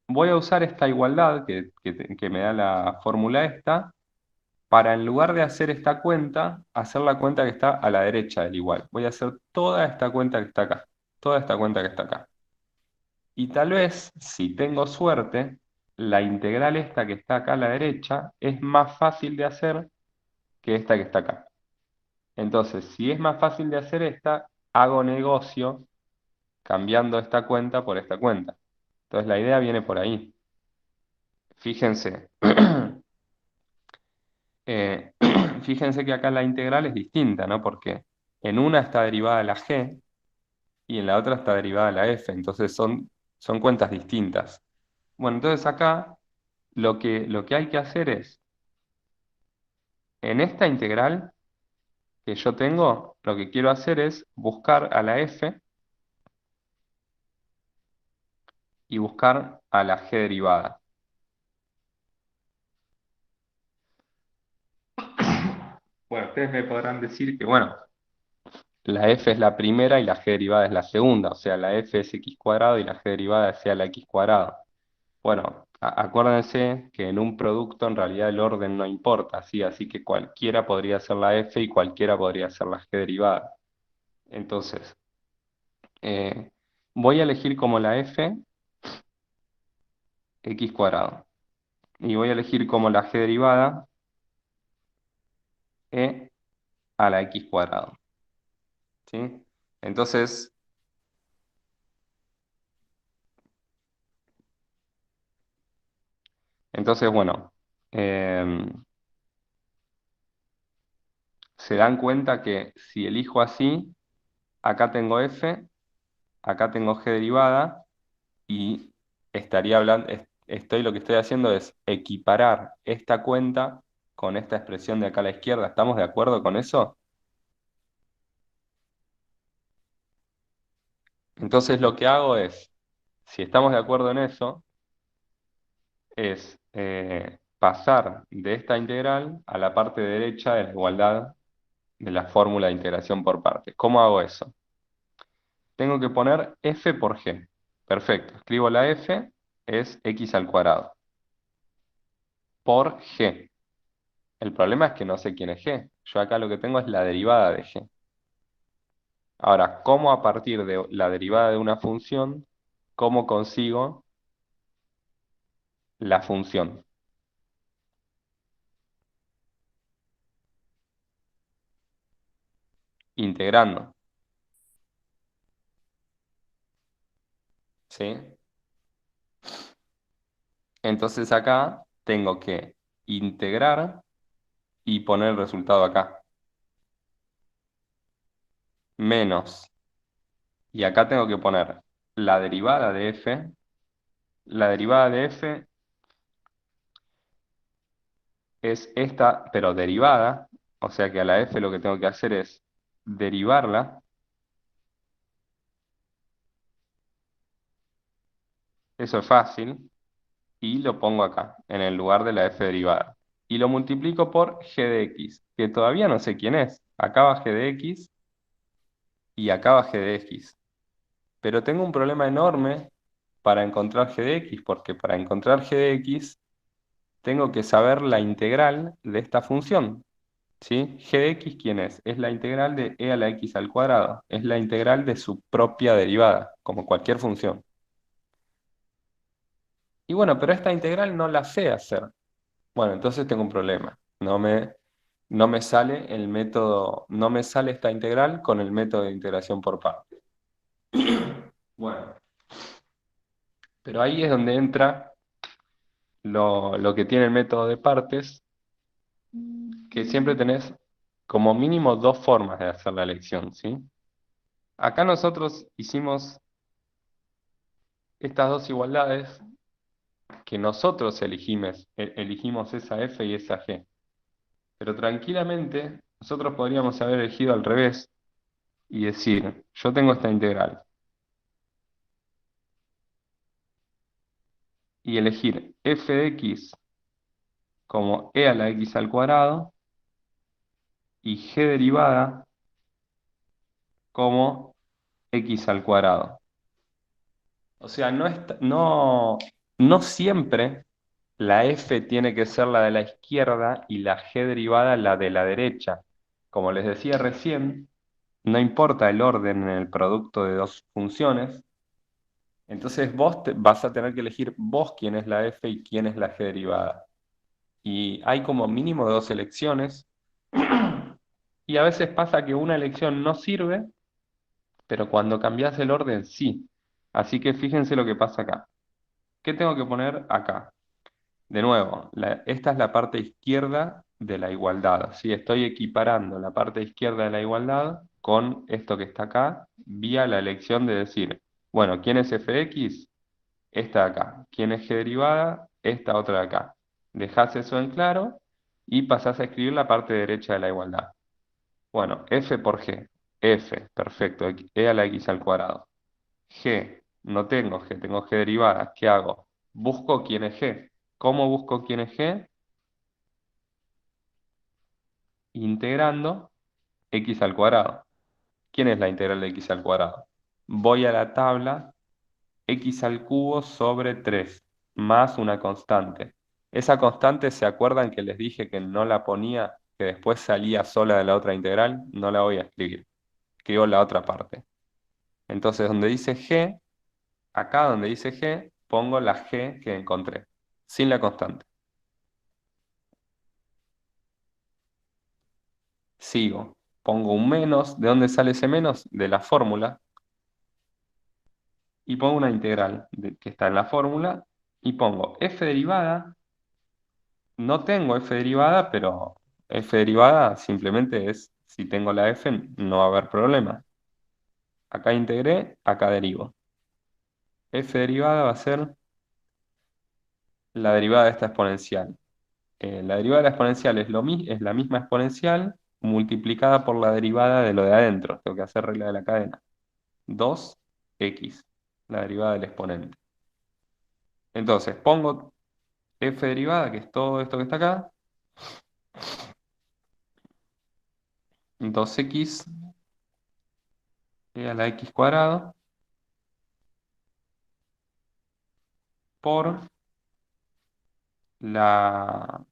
voy a usar esta igualdad que me da la fórmula esta, para en lugar de hacer esta cuenta, hacer la cuenta que está a la derecha del igual. Voy a hacer toda esta cuenta que está acá, toda esta cuenta que está acá. Y tal vez, si tengo suerte, la integral esta que está acá a la derecha es más fácil de hacer que esta que está acá. Entonces, si es más fácil de hacer esta, hago negocio cambiando esta cuenta por esta cuenta. Entonces, la idea viene por ahí. Fíjense, eh, fíjense que acá la integral es distinta, ¿no? Porque en una está derivada la g y en la otra está derivada la f. Entonces, son cuentas distintas. Bueno, entonces acá lo que hay que hacer es, en esta integral que yo tengo, lo que quiero hacer es buscar a la f y buscar a la g derivada. Bueno, ustedes me podrán decir que, bueno, la f es la primera y la g derivada es la segunda, o sea, la f es x cuadrado y la g derivada sea la x cuadrado. Bueno, acuérdense que en un producto en realidad el orden no importa, ¿sí? Así que cualquiera podría ser la f y cualquiera podría ser la g derivada. Entonces, eh, voy a elegir como la f x cuadrado y voy a elegir como la g derivada e a la x cuadrado, ¿sí? Entonces, bueno, em, se dan cuenta que si elijo así, acá tengo f, acá tengo g derivada y estaría hablando, lo que estoy haciendo es equiparar esta cuenta con esta expresión de acá a la izquierda. ¿Estamos de acuerdo con eso? Entonces lo que hago es, si estamos de acuerdo en eso, es pasar de esta integral a la parte derecha de la igualdad de la fórmula de integración por partes. ¿Cómo hago eso? Tengo que poner f por g. Perfecto. Escribo la f, es x al cuadrado, por g. El problema es que no sé quién es g. Yo acá lo que tengo es la derivada de g. Ahora, ¿cómo a partir de la derivada de una función, cómo consigo la función? Integrando, ¿sí? Entonces acá tengo que integrar y poner el resultado acá. Menos. Y acá tengo que poner la derivada de f. La derivada de f es esta, pero derivada. O sea que a la f lo que tengo que hacer es derivarla. Eso es fácil. Y lo pongo acá, en el lugar de la f derivada. Y lo multiplico por g de x, que todavía no sé quién es. Acá va g de x y acá va g de x. Pero tengo un problema enorme para encontrar g de x, porque para encontrar g de x tengo que saber la integral de esta función. ¿Sí? G de x, ¿quién es? Es la integral de e a la x al cuadrado. Es la integral de su propia derivada, como cualquier función. Y bueno, pero esta integral no la sé hacer. Bueno, entonces tengo un problema. No me sale el método, no me sale esta integral con el método de integración por partes. Bueno, pero ahí es donde entra lo que tiene el método de partes, que siempre tenés como mínimo dos formas de hacer la elección, ¿sí? Acá nosotros hicimos estas dos igualdades que nosotros elegimos esa f y esa g. Pero tranquilamente nosotros podríamos haber elegido al revés y decir, yo tengo esta integral y elegir f de x como e a la x al cuadrado y g derivada como x al cuadrado. O sea, no siempre la f tiene que ser la de la izquierda y la g derivada la de la derecha. Como les decía recién, no importa el orden en el producto de dos funciones, entonces vas a tener que elegir vos quién es la f y quién es la g derivada. Y hay como mínimo dos elecciones. Y a veces pasa que una elección no sirve, pero cuando cambias el orden sí. Así que fíjense lo que pasa acá. ¿Qué tengo que poner acá? De nuevo, esta es la parte izquierda de la igualdad. ¿Sí? Estoy equiparando la parte izquierda de la igualdad con esto que está acá, vía la elección de decir, bueno, ¿quién es f de x? Esta de acá. ¿Quién es g derivada? Esta otra de acá. Dejás eso en claro y pasás a escribir la parte derecha de la igualdad. Bueno, f por g. F, perfecto, e a la x al cuadrado. G. No tengo G, tengo G derivada. ¿Qué hago? Busco quién es G. ¿Cómo busco quién es G? Integrando x al cuadrado. ¿Quién es la integral de x al cuadrado? Voy a la tabla x al cubo sobre 3 más una constante. Esa constante, ¿se acuerdan que les dije que no la ponía, que después salía sola de la otra integral? No la voy a escribir. Escribo la otra parte. Entonces, donde dice g, acá donde dice g, pongo la g que encontré, sin la constante. Sigo. Pongo un menos. ¿De dónde sale ese menos? De la fórmula. Y pongo una integral que está en la fórmula. Y pongo f derivada. No tengo f derivada, pero f derivada simplemente es, si tengo la f, no va a haber problema. Acá integré, acá derivo. F derivada va a ser la derivada de esta exponencial. La derivada de la exponencial es la misma exponencial multiplicada por la derivada de lo de adentro. Tengo que hacer regla de la cadena. 2x, la derivada del exponente. Entonces, pongo f derivada, que es todo esto que está acá, 2x a la x cuadrado por la,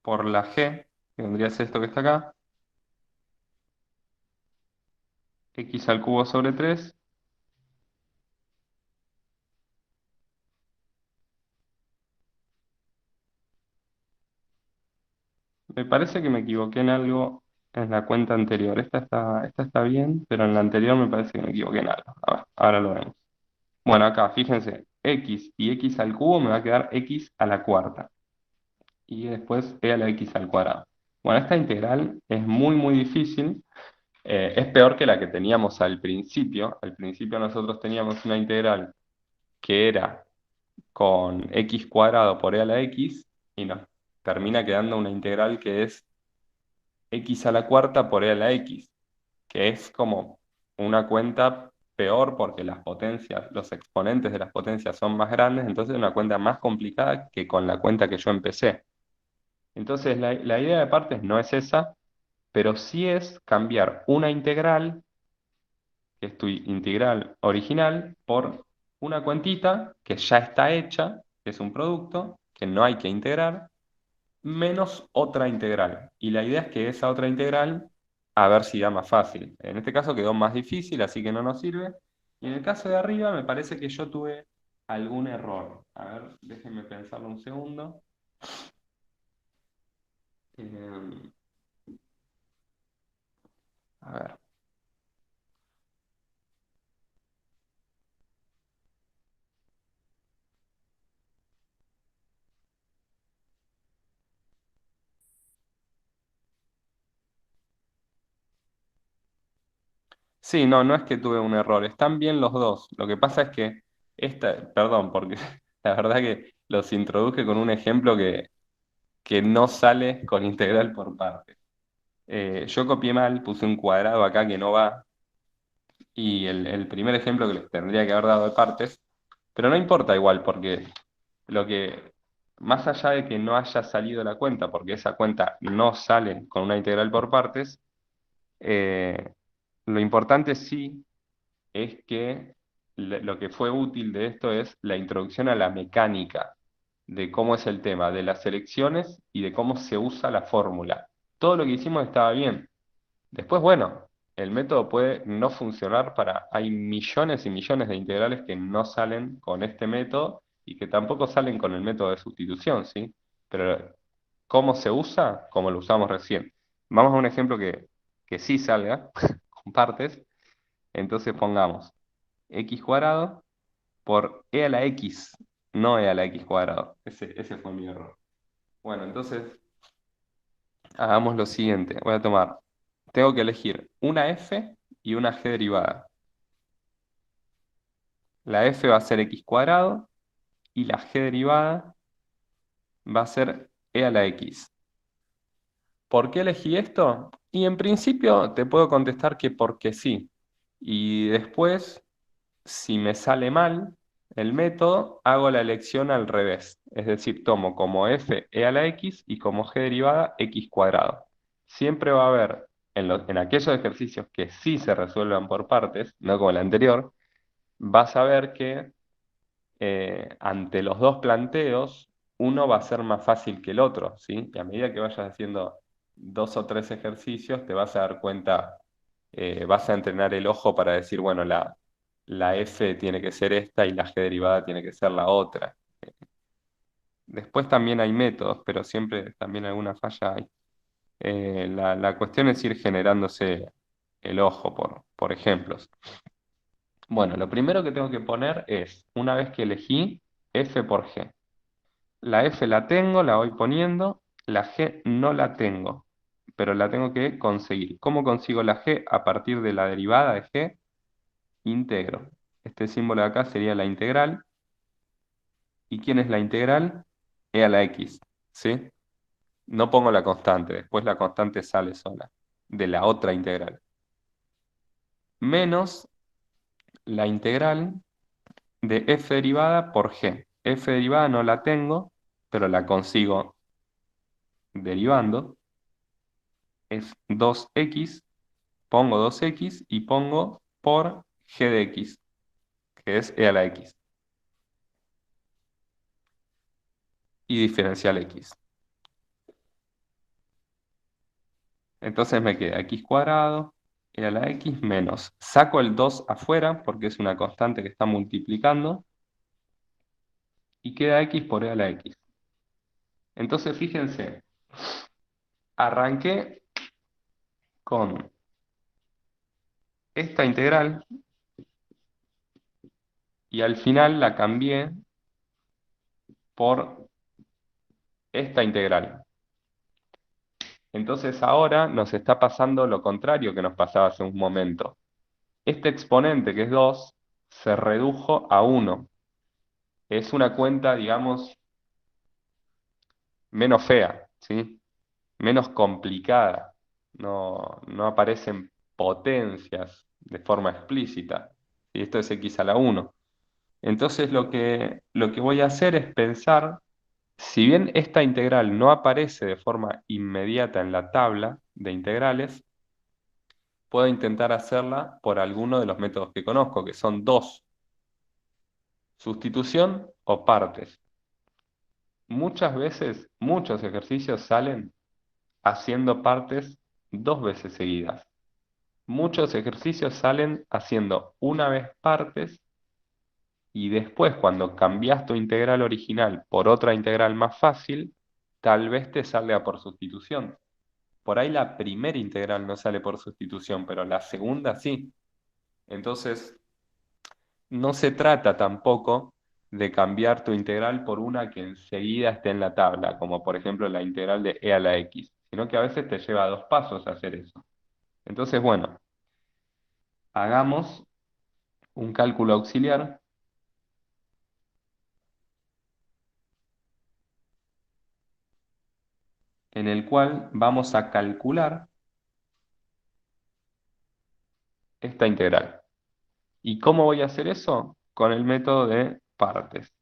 por la g, que vendría a ser esto que está acá, x al cubo sobre 3. Me parece que me equivoqué en algo en la cuenta anterior. Esta está bien, pero en la anterior me parece que me equivoqué en algo. A ver, ahora lo vemos. Bueno, acá, fíjense, x y x al cubo me va a quedar x a la cuarta. Y después e a la x al cuadrado. Bueno, esta integral es muy, muy difícil. Es peor que la que teníamos al principio. Al principio nosotros teníamos una integral que era con x cuadrado por e a la x y nos termina quedando una integral que es x a la cuarta por e a la x, que es como una cuenta peor porque las potencias, los exponentes de las potencias son más grandes, entonces es una cuenta más complicada que con la cuenta que yo empecé. Entonces la idea de partes no es esa, pero sí es cambiar una integral, que es tu integral original, por una cuentita que ya está hecha, que es un producto, que no hay que integrar, menos otra integral. Y la idea es que esa otra integral, a ver si da más fácil. En este caso quedó más difícil, así que no nos sirve. Y en el caso de arriba me parece que yo tuve algún error. A ver, déjenme pensarlo un segundo. Eh, a ver. Sí, no, no es que tuve un error, están bien los dos. Lo que pasa es que perdón, porque la verdad que los introduje con un ejemplo que no sale con integral por partes. Yo copié mal, puse un cuadrado acá que no va, y el primer ejemplo que les tendría que haber dado de partes, pero no importa igual, porque lo que, más allá de que no haya salido la cuenta, porque esa cuenta no sale con una integral por partes, lo importante sí es que lo que fue útil de esto es la introducción a la mecánica de cómo es el tema de las elecciones y de cómo se usa la fórmula. Todo lo que hicimos estaba bien. Después, bueno, el método puede no funcionar hay millones y millones de integrales que no salen con este método y que tampoco salen con el método de sustitución, ¿sí? Pero ¿cómo se usa? Como lo usamos recién. Vamos a un ejemplo que sí salga con partes. Entonces pongamos x cuadrado por e a la x, no e a la x cuadrado. Ese fue mi error. Bueno, entonces hagamos lo siguiente. Tengo que elegir una f y una g derivada. La f va a ser x cuadrado y la g derivada va a ser e a la x. ¿Por qué elegí esto? Y en principio te puedo contestar que porque sí. Y después, si me sale mal el método, hago la elección al revés. Es decir, tomo como f e a la x y como g derivada x cuadrado. Siempre va a haber, en aquellos ejercicios que sí se resuelvan por partes, no como el anterior, vas a ver que ante los dos planteos, uno va a ser más fácil que el otro, ¿sí? Y a medida que vayas haciendo dos o tres ejercicios, te vas a dar cuenta, vas a entrenar el ojo para decir, bueno, la F tiene que ser esta y la G derivada tiene que ser la otra. Después también hay métodos, pero siempre también alguna falla hay. La cuestión es ir generándose el ojo por ejemplos. Bueno, lo primero que tengo que poner es, una vez que elegí, F por G. La F la tengo, la voy poniendo. La G no la tengo, pero la tengo que conseguir. ¿Cómo consigo la G? A partir de la derivada de G, integro. Este símbolo de acá sería la integral. ¿Y quién es la integral? E a la X, ¿sí? No pongo la constante, después la constante sale sola, de la otra integral. Menos la integral de F derivada por G. F derivada no la tengo, pero la consigo derivando. Es 2x. Pongo 2x y pongo por g de x, que es e a la x, y diferencial x. Entonces me queda x cuadrado, e a la x menos. Saco el 2 afuera porque es una constante que está multiplicando y queda x por e a la x. Entonces fíjense, arranqué con esta integral y al final la cambié por esta integral. Entonces ahora nos está pasando lo contrario que nos pasaba hace un momento. Este exponente, que es 2 se redujo a 1. Es una cuenta, digamos, menos fea, ¿sí? Menos complicada. No aparecen potencias de forma explícita. Y esto es x a la 1. Entonces lo que voy a hacer es pensar, si bien esta integral no aparece de forma inmediata en la tabla de integrales, puedo intentar hacerla por alguno de los métodos que conozco, que son dos: sustitución o partes. Muchas veces, muchos ejercicios salen haciendo partes dos veces seguidas. Muchos ejercicios salen haciendo una vez partes y después, cuando cambias tu integral original por otra integral más fácil, tal vez te salga por sustitución. Por ahí la primera integral no sale por sustitución, pero la segunda sí. Entonces, no se trata tampoco de cambiar tu integral por una que enseguida esté en la tabla, como por ejemplo la integral de e a la x, sino que a veces te lleva dos pasos a hacer eso. Entonces, bueno, hagamos un cálculo auxiliar en el cual vamos a calcular esta integral. ¿Y cómo voy a hacer eso? Con el método de partes.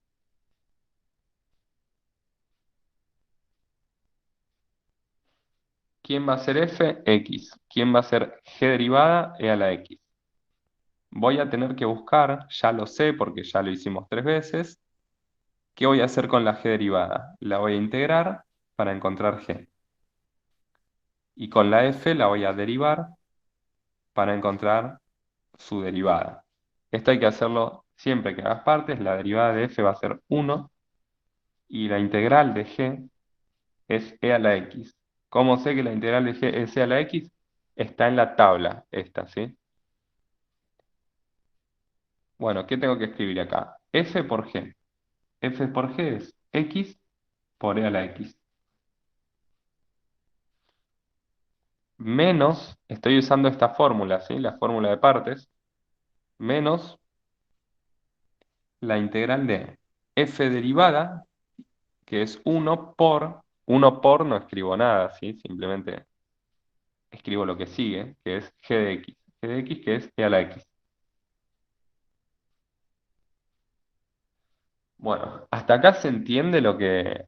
¿Quién va a ser f? X. ¿Quién va a ser g derivada? E a la x. Voy a tener que buscar, ya lo sé porque ya lo hicimos tres veces. ¿Qué voy a hacer con la g derivada? La voy a integrar para encontrar g. Y con la f la voy a derivar para encontrar su derivada. Esto hay que hacerlo siempre que hagas partes. La derivada de f va a ser 1 y la integral de g es e a la x. ¿Cómo sé que la integral de g es e a la x? Está en la tabla esta, ¿sí? Bueno, ¿qué tengo que escribir acá? F por g. F por g es x por e a la x. Menos, estoy usando esta fórmula, ¿sí? La fórmula de partes, menos la integral de f derivada, que es 1 por no escribo nada, ¿sí? Simplemente escribo lo que sigue, que es g de x. g de x, que es e a la x. Bueno, hasta acá se entiende lo que,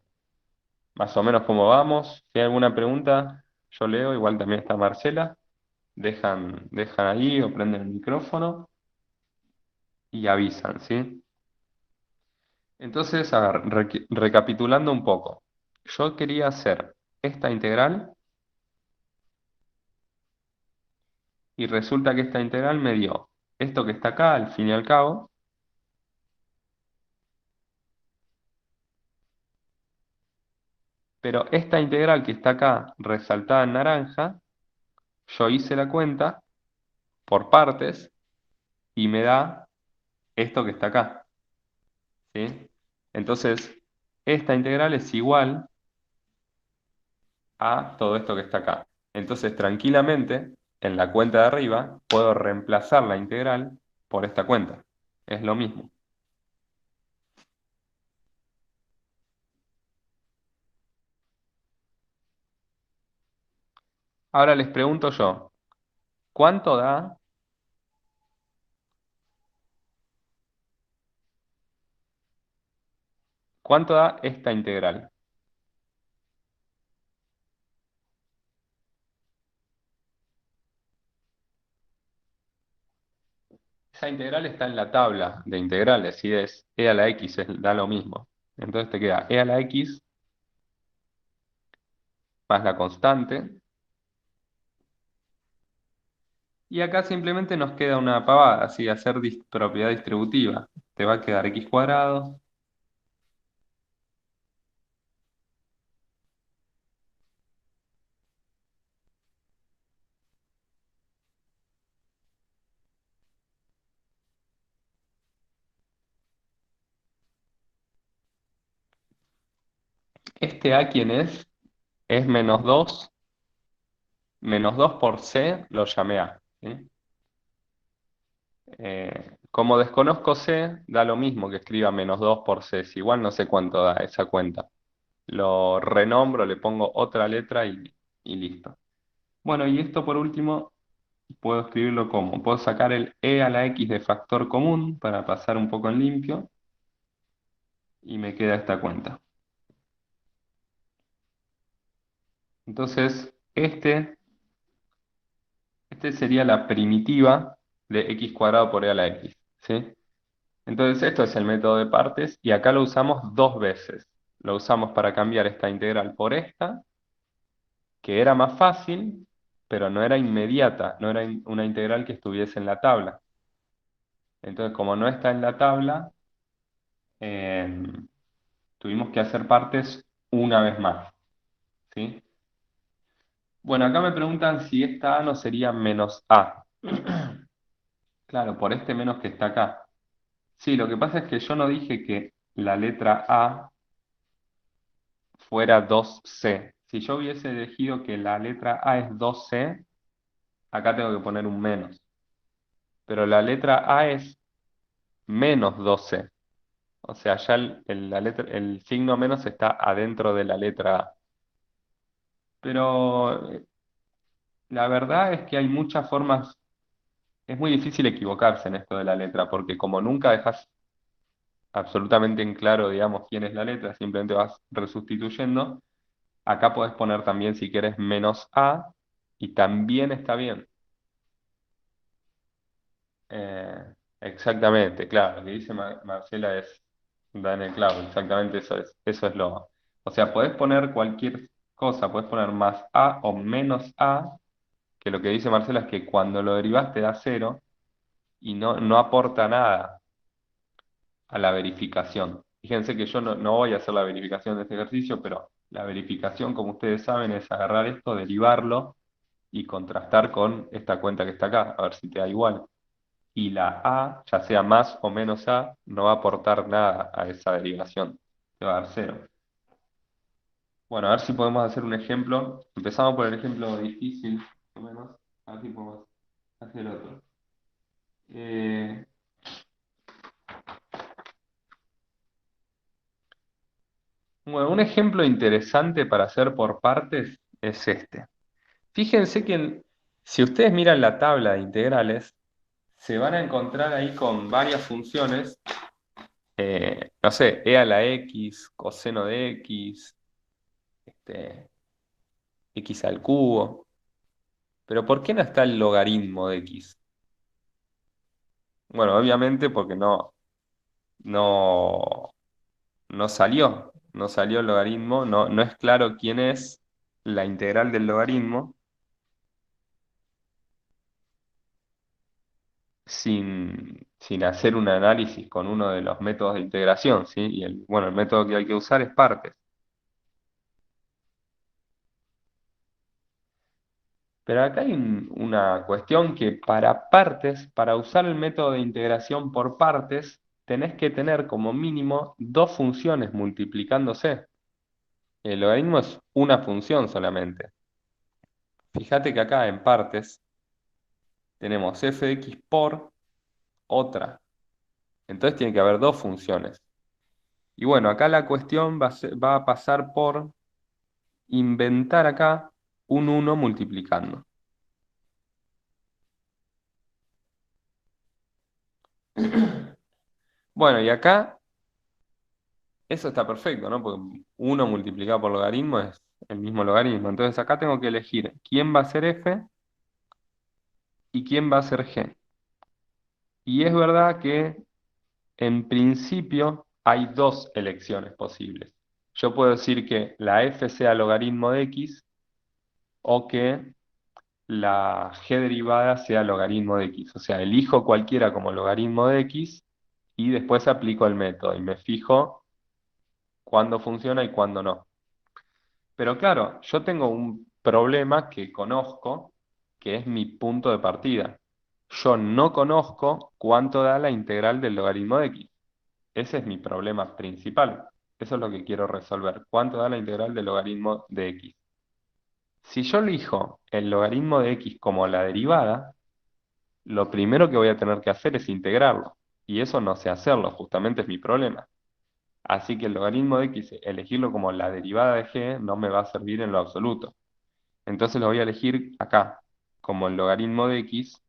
más o menos cómo vamos. Si hay alguna pregunta, yo leo, igual también está Marcela. Dejan ahí o prenden el micrófono y avisan, ¿sí? Entonces, a ver, recapitulando un poco. Yo quería hacer esta integral y resulta que esta integral me dio esto que está acá, al fin y al cabo, pero esta integral que está acá resaltada en naranja, yo hice la cuenta por partes y me da esto que está acá, ¿sí? Entonces, esta integral es igual a todo esto que está acá. Entonces, tranquilamente, en la cuenta de arriba, puedo reemplazar la integral por esta cuenta. Es lo mismo. Ahora les pregunto yo, ¿cuánto da, cuánto da esta integral? Esa integral está en la tabla de integrales, y es e a la x, da lo mismo. Entonces te queda e a la x más la constante. Y acá simplemente nos queda una pavada, así hacer propiedad distributiva. Te va a quedar x cuadrado. Este a, ¿quién es? Es menos dos por c, lo llamé a, ¿sí? Como desconozco c, da lo mismo que escriba menos 2 por c, si igual no sé cuánto da esa cuenta. Lo renombro, le pongo otra letra y listo. Bueno, y esto por último, puedo escribirlo como, puedo sacar el e a la x de factor común para pasar un poco en limpio y me queda esta cuenta. Entonces, este sería la primitiva de x cuadrado por e a la x, ¿sí? Entonces, esto es el método de partes y acá lo usamos dos veces. Lo usamos para cambiar esta integral por esta, que era más fácil, pero no era inmediata, no era una integral que estuviese en la tabla. Entonces, como no está en la tabla, eh, tuvimos que hacer partes una vez más, ¿sí? Bueno, acá me preguntan si esta A no sería menos A. Claro, por este menos que está acá. Sí, lo que pasa es que yo no dije que la letra A fuera 2C. Si yo hubiese elegido que la letra A es 2C, acá tengo que poner un menos. Pero la letra A es menos 2C. O sea, ya el signo menos está adentro de la letra A. Pero la verdad es que hay muchas formas, es muy difícil equivocarse en esto de la letra, porque como nunca dejas absolutamente en claro, digamos, quién es la letra, simplemente vas resustituyendo. Acá podés poner también, si quieres, menos A, y también está bien. Exactamente, claro, lo que dice Marcela es, da en el clavo, exactamente eso es lo. O sea, podés poner cualquier cosa, podés poner más A o menos A, que lo que dice Marcela es que cuando lo derivás te da cero y no aporta nada a la verificación. Fíjense que yo no voy a hacer la verificación de este ejercicio, pero la verificación, como ustedes saben, es agarrar esto, derivarlo y contrastar con esta cuenta que está acá, a ver si te da igual. Y la A, ya sea más o menos A, no va a aportar nada a esa derivación. Te va a dar cero. Bueno, a ver si podemos hacer un ejemplo. Empezamos por el ejemplo difícil, más o menos. A ver si podemos hacer otro. Eh, bueno, un ejemplo interesante para hacer por partes es este. Fíjense que Si ustedes miran la tabla de integrales, se van a encontrar ahí con varias funciones, no sé, e a la x, coseno de x, este, x al cubo. Pero ¿por qué no está el logaritmo de x? Bueno, obviamente porque no, no salió el logaritmo, no es claro quién es la integral del logaritmo sin hacer un análisis con uno de los métodos de integración, ¿sí? Y bueno, el método que hay que usar es partes. Pero acá hay una cuestión que para partes, para usar el método de integración por partes, tenés que tener como mínimo dos funciones multiplicándose. El logaritmo es una función solamente. Fíjate que acá en partes tenemos f de x por otra. Entonces tiene que haber dos funciones. Y bueno, acá la cuestión va a pasar por inventar acá un uno multiplicando. Bueno, y acá eso está perfecto, ¿no? Porque uno multiplicado por logaritmo es el mismo logaritmo. Entonces acá tengo que elegir quién va a ser f y quién va a ser g. Y es verdad que en principio hay dos elecciones posibles. Yo puedo decir que la f sea logaritmo de x o que la g derivada sea logaritmo de x. O sea, elijo cualquiera como logaritmo de x y después aplico el método y me fijo cuándo funciona y cuándo no. Pero claro, yo tengo un problema que conozco, que es mi punto de partida. Yo no conozco cuánto da la integral del logaritmo de x. Ese es mi problema principal. Eso es lo que quiero resolver. ¿Cuánto da la integral del logaritmo de x? Si yo elijo el logaritmo de x como la derivada, lo primero que voy a tener que hacer es integrarlo. Y eso no sé hacerlo, justamente es mi problema. Así que el logaritmo de x, elegirlo como la derivada de g, no me va a servir en lo absoluto. Entonces lo voy a elegir acá, como el logaritmo de x,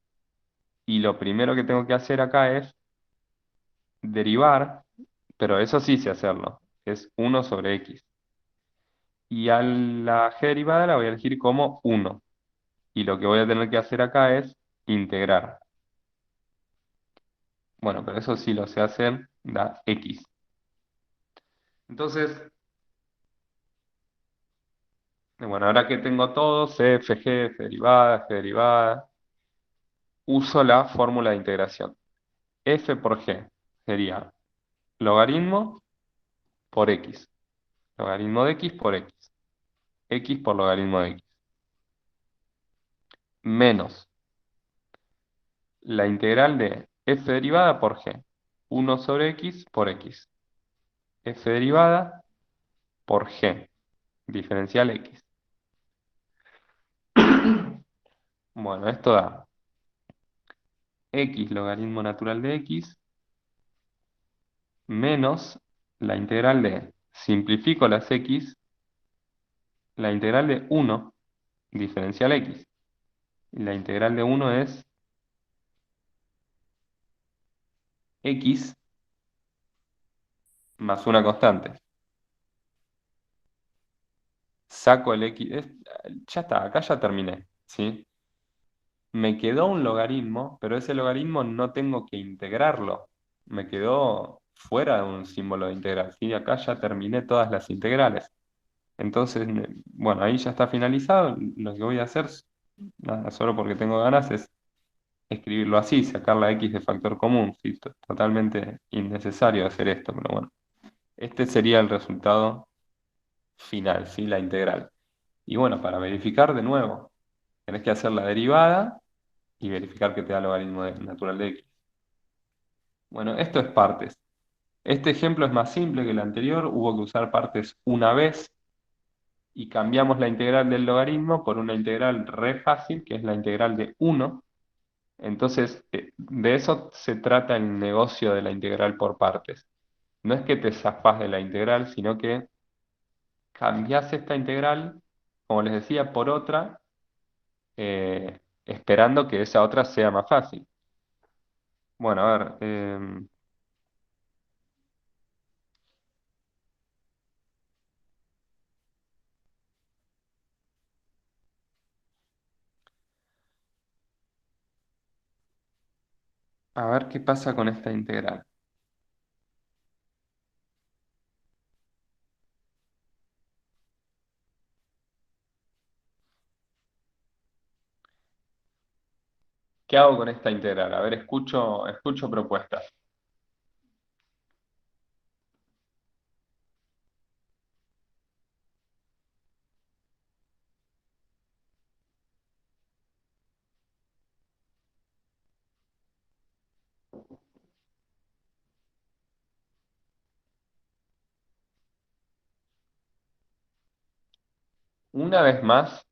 y lo primero que tengo que hacer acá es derivar, pero eso sí sé hacerlo, es uno sobre x. Y a la g derivada la voy a elegir como uno. Y lo que voy a tener que hacer acá es integrar. Bueno, pero eso sí lo sé hacer, da x. Entonces, bueno, ahora que tengo todo, c, f, g, f derivada, uso la fórmula de integración. F por g sería logaritmo por x. Logaritmo de x por x. X por logaritmo de x. Menos la integral de f derivada por g. Uno sobre x por x. F derivada por g. Diferencial x. Bueno, esto da x logaritmo natural de x menos la integral de, simplifico las x, la integral de uno diferencial x. Y la integral de uno es x más una constante. Saco el x, ya está, acá ya terminé, ¿sí? Me quedó un logaritmo, pero ese logaritmo no tengo que integrarlo. Me quedó fuera de un símbolo de integral, ¿sí? Acá ya terminé todas las integrales. Entonces, bueno, ahí ya está finalizado. Lo que voy a hacer, nada, solo porque tengo ganas, es escribirlo así, sacar la x de factor común, ¿sí? Totalmente innecesario hacer esto, pero bueno. Este sería el resultado final, ¿sí? La integral. Y bueno, para verificar de nuevo, tenés que hacer la derivada y verificar que te da el logaritmo natural de x. Bueno, esto es partes. Este ejemplo es más simple que el anterior, hubo que usar partes una vez y cambiamos la integral del logaritmo por una integral re fácil, que es la integral de uno. Entonces, de eso se trata el negocio de la integral por partes. No es que te zafás de la integral, sino que cambiás esta integral, como les decía, por otra, esperando que esa otra sea más fácil. Bueno, a ver qué pasa con esta integral. ¿Qué hago con esta integral? A ver, escucho propuestas. Una vez más,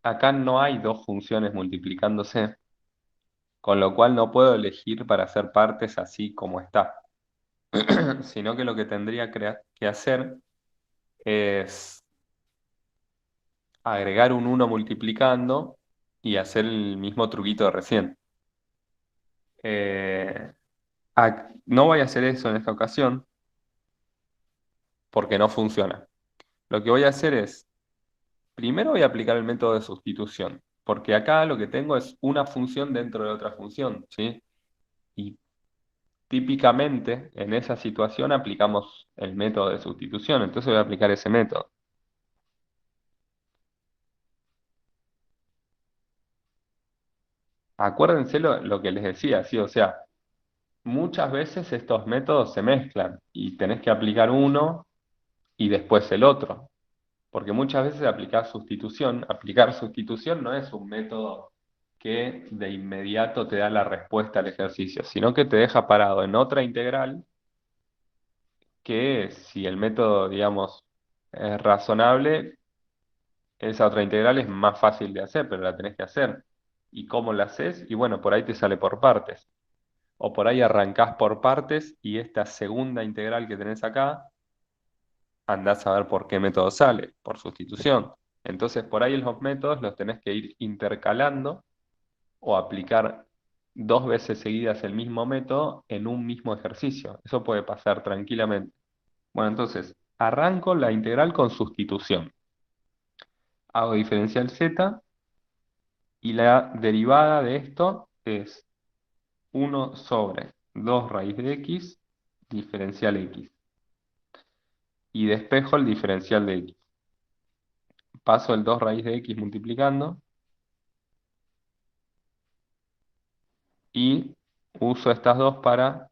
acá no hay dos funciones multiplicándose, con lo cual no puedo elegir para hacer partes así como está, sino que lo que tendría que hacer es agregar un uno multiplicando y hacer el mismo truquito de recién. Eh, no voy a hacer eso en esta ocasión porque no funciona. Lo que voy a hacer es, primero voy a aplicar el método de sustitución, porque acá lo que tengo es una función dentro de otra función, ¿sí? Y típicamente en esa situación aplicamos el método de sustitución, entonces voy a aplicar ese método. Acuérdense lo que les decía, ¿sí? O sea, muchas veces estos métodos se mezclan y tenés que aplicar uno y después el otro, porque muchas veces aplicar sustitución no es un método que de inmediato te da la respuesta al ejercicio, sino que te deja parado en otra integral que si el método, digamos, es razonable, esa otra integral es más fácil de hacer, pero la tenés que hacer. ¿Y cómo la haces? Y bueno, por ahí te sale por partes. O por ahí arrancás por partes y esta segunda integral que tenés acá, andás a ver por qué método sale, por sustitución. Entonces, por ahí los métodos los tenés que ir intercalando o aplicar dos veces seguidas el mismo método en un mismo ejercicio. Eso puede pasar tranquilamente. Bueno, entonces, arranco la integral con sustitución. Hago diferencial z y la derivada de esto es uno sobre 2 raíz de x diferencial x. Y despejo el diferencial de x. Paso el 2 raíz de x multiplicando y uso estas dos para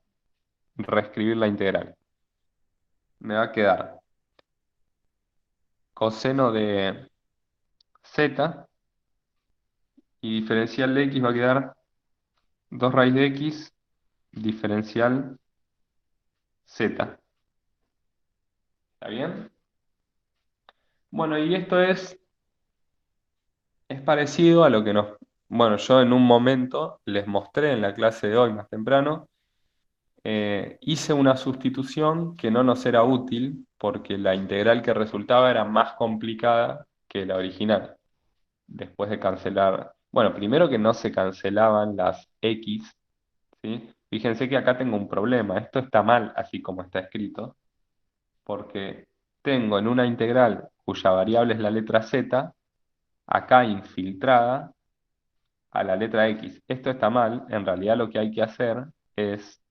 reescribir la integral. Me va a quedar coseno de z y diferencial de x va a quedar 2 raíz de x diferencial z. ¿Está bien? Bueno, y esto es parecido a lo que bueno, yo en un momento les mostré en la clase de hoy más temprano, hice una sustitución que no nos era útil porque la integral que resultaba era más complicada que la original. Después de cancelar, bueno, primero que no se cancelaban las x, ¿sí? Fíjense que acá tengo un problema, esto está mal así como está escrito, porque tengo en una integral cuya variable es la letra z, acá infiltrada a la letra x. Esto está mal, en realidad lo que hay que hacer es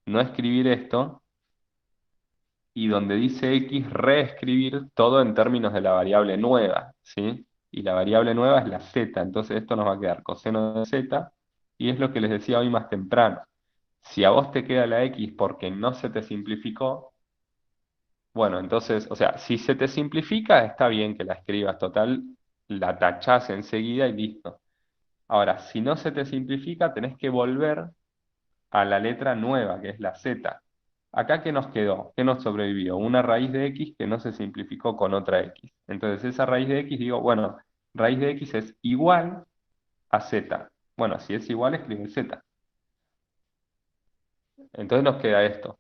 no escribir esto y donde dice x, reescribir todo en términos de la variable nueva, ¿sí? Y la variable nueva es la z, entonces esto nos va a quedar coseno de z, y es lo que les decía hoy más temprano. Si a vos te queda la x porque no se te simplificó, bueno, entonces, o sea, si se te simplifica, está bien que la escribas, total, la tachás enseguida y listo. Ahora, si no se te simplifica, tenés que volver a la letra nueva, que es la z. Acá, ¿qué nos quedó? ¿Qué nos sobrevivió? Una raíz de x que no se simplificó con otra x. Entonces, esa raíz de x, digo, bueno, raíz de x es igual a z. Bueno, si es igual, escribe z. Entonces nos queda esto.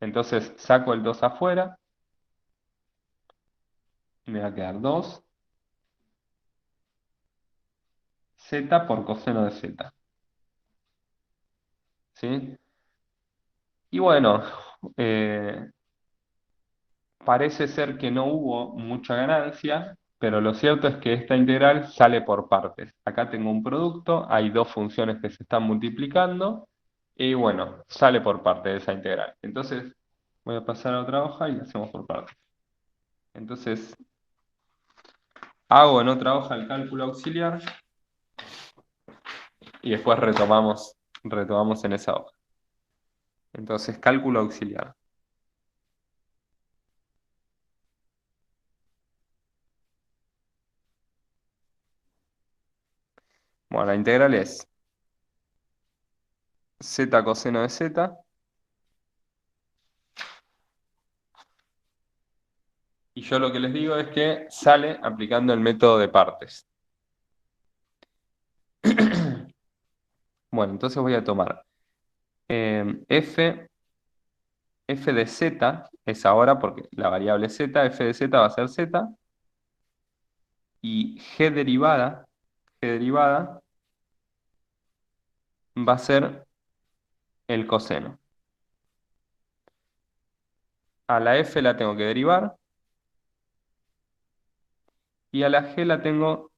Entonces, saco el 2 afuera, y me va a quedar 2 z por coseno de z, ¿sí? Y bueno, eh, parece ser que no hubo mucha ganancia, pero lo cierto es que esta integral sale por partes. Acá tengo un producto, hay dos funciones que se están multiplicando, y bueno, sale por parte de esa integral. Entonces, voy a pasar a otra hoja y la hacemos por partes. Entonces, hago en otra hoja el cálculo auxiliar y después retomamos en esa hoja. Entonces, cálculo auxiliar. Bueno, la integral es z coseno de z, y yo lo que les digo es que sale aplicando el método de partes. Bueno, entonces voy a tomar f de z, es ahora porque la variable z, f de z va a ser z, y g derivada va a ser el coseno. A la f la tengo que derivar y a la g la tengo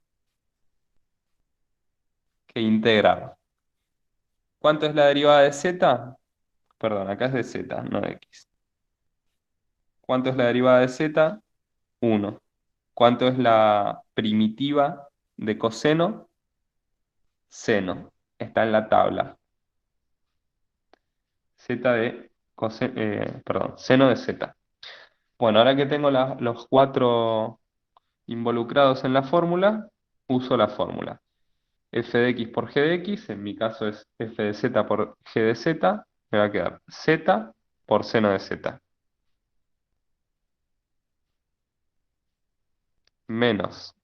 que integrar. ¿Cuánto es la derivada de z? Perdón, acá es de z, no de x. ¿Cuánto es la derivada de z? 1. ¿Cuánto es la primitiva de coseno? Seno. Está en la tabla. Perdón, seno de z. Bueno, ahora que tengo los cuatro involucrados en la fórmula, uso la fórmula. F de x por g de x, en mi caso es f de z por g de z, me va a quedar z por seno de z, menos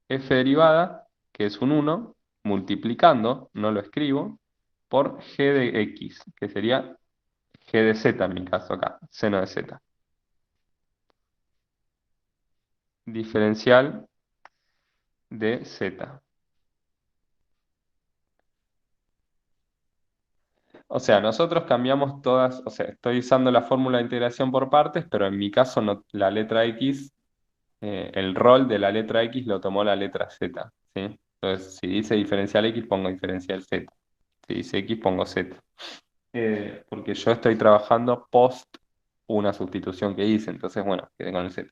f derivada, que es un 1 multiplicando, no lo escribo, por g de x, que sería g de z en mi caso acá, seno de z. Diferencial de z. O sea, nosotros cambiamos todas, o sea, estoy usando la fórmula de integración por partes, pero en mi caso la letra x, el rol de la letra x lo tomó la letra z, ¿sí? Entonces, si dice diferencial x, pongo diferencial z. Si dice x, pongo z. Porque yo estoy trabajando post una sustitución que hice, entonces, bueno, quedé con el z.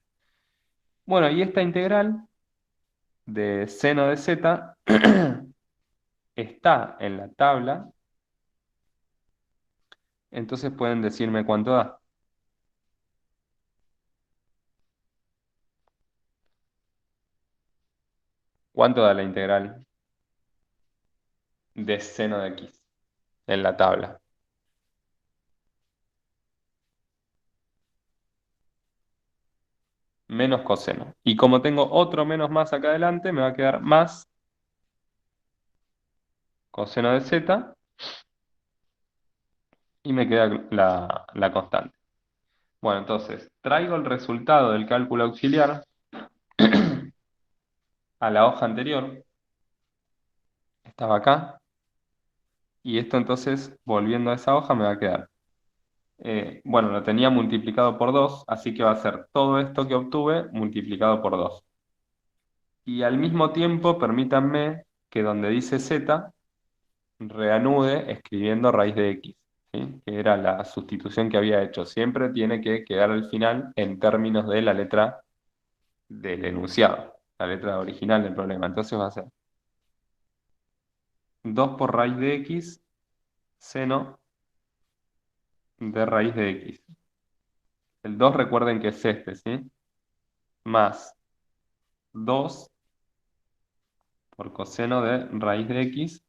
Bueno, y esta integral de seno de z está en la tabla, entonces pueden decirme cuánto da. ¿Cuánto da la integral de seno de x en la tabla? Menos coseno. Y como tengo otro menos más acá adelante, me va a quedar más coseno de z y me queda la constante. Bueno, entonces traigo el resultado del cálculo auxiliar a la hoja anterior, estaba acá, y esto entonces, volviendo a esa hoja, me va a quedar. Bueno, lo tenía multiplicado por 2, así que va a ser todo esto que obtuve multiplicado por 2. Y al mismo tiempo, permítanme que donde dice z, reanude escribiendo raíz de x, ¿sí? Que era la sustitución que había hecho. Siempre tiene que quedar al final en términos de la letra del enunciado, la letra original del problema. Entonces va a ser 2 por raíz de x seno de raíz de x. El 2 recuerden que es este, ¿sí? Más 2 por coseno de raíz de x,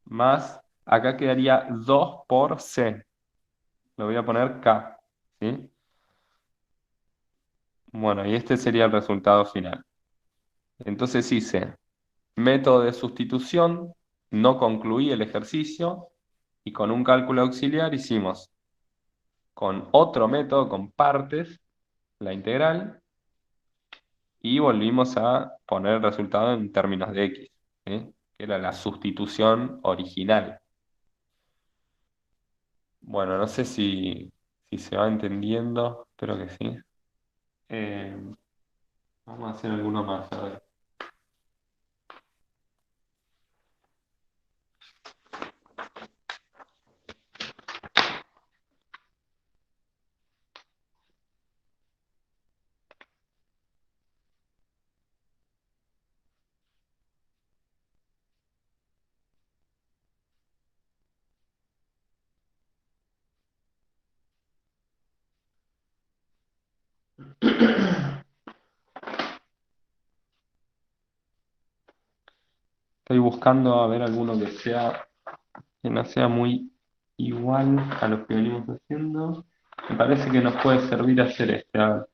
más, acá quedaría 2 por c. Lo voy a poner k, ¿sí? Bueno, y este sería el resultado final. Entonces hice método de sustitución, no concluí el ejercicio, y con un cálculo auxiliar hicimos con otro método, con partes, la integral, y volvimos a poner el resultado en términos de x, ¿sí? Que era la sustitución original. Bueno, no sé si se va entendiendo, espero que sí. Eh, Vamos a hacer alguno más, a ver. Estoy buscando a ver alguno que no sea muy igual a lo que venimos haciendo. Me parece que nos puede servir hacer este. A ver,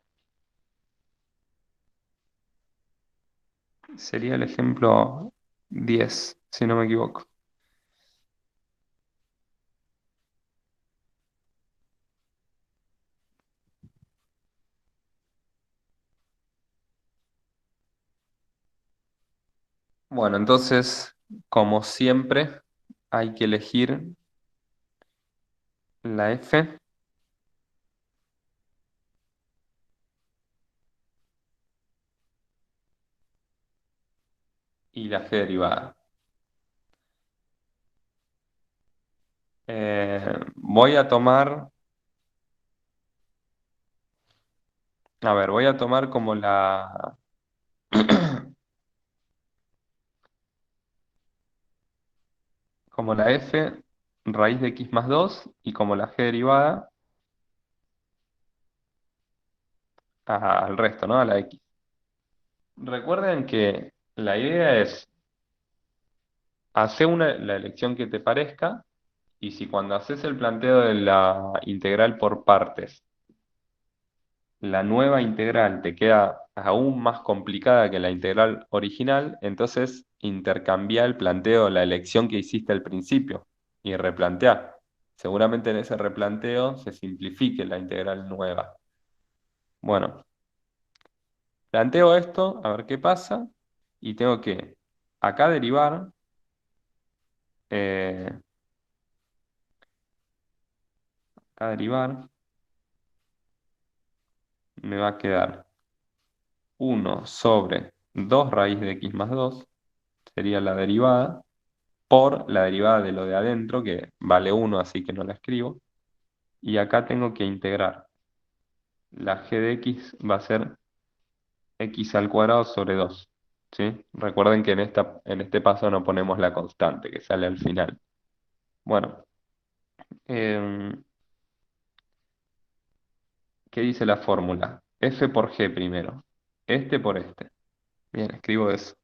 sería el ejemplo 10 si no me equivoco. Bueno, entonces, como siempre, hay que elegir la f y la g derivada. Voy a tomar, a ver, voy a tomar como como la f raíz de x más 2 y como la g derivada al resto, ¿no? A la x. Recuerden que la idea es hacer la elección que te parezca y si cuando haces el planteo de la integral por partes, la nueva integral te queda aún más complicada que la integral original, entonces intercambia el planteo, la elección que hiciste al principio y replantea. Seguramente en ese replanteo se simplifique la integral nueva. Bueno, planteo esto, a ver qué pasa, y tengo que acá derivar, eh, acá derivar, me va a quedar 1/2 raíz de x más 2 sería la derivada, por la derivada de lo de adentro, que vale 1, así que no la escribo. Y acá tengo que integrar. La g de x va a ser x al cuadrado sobre 2. ¿Sí? Recuerden que en este paso no ponemos la constante que sale al final. Bueno, em, ¿qué dice la fórmula? F por g primero. Este por este. Bien, escribo eso.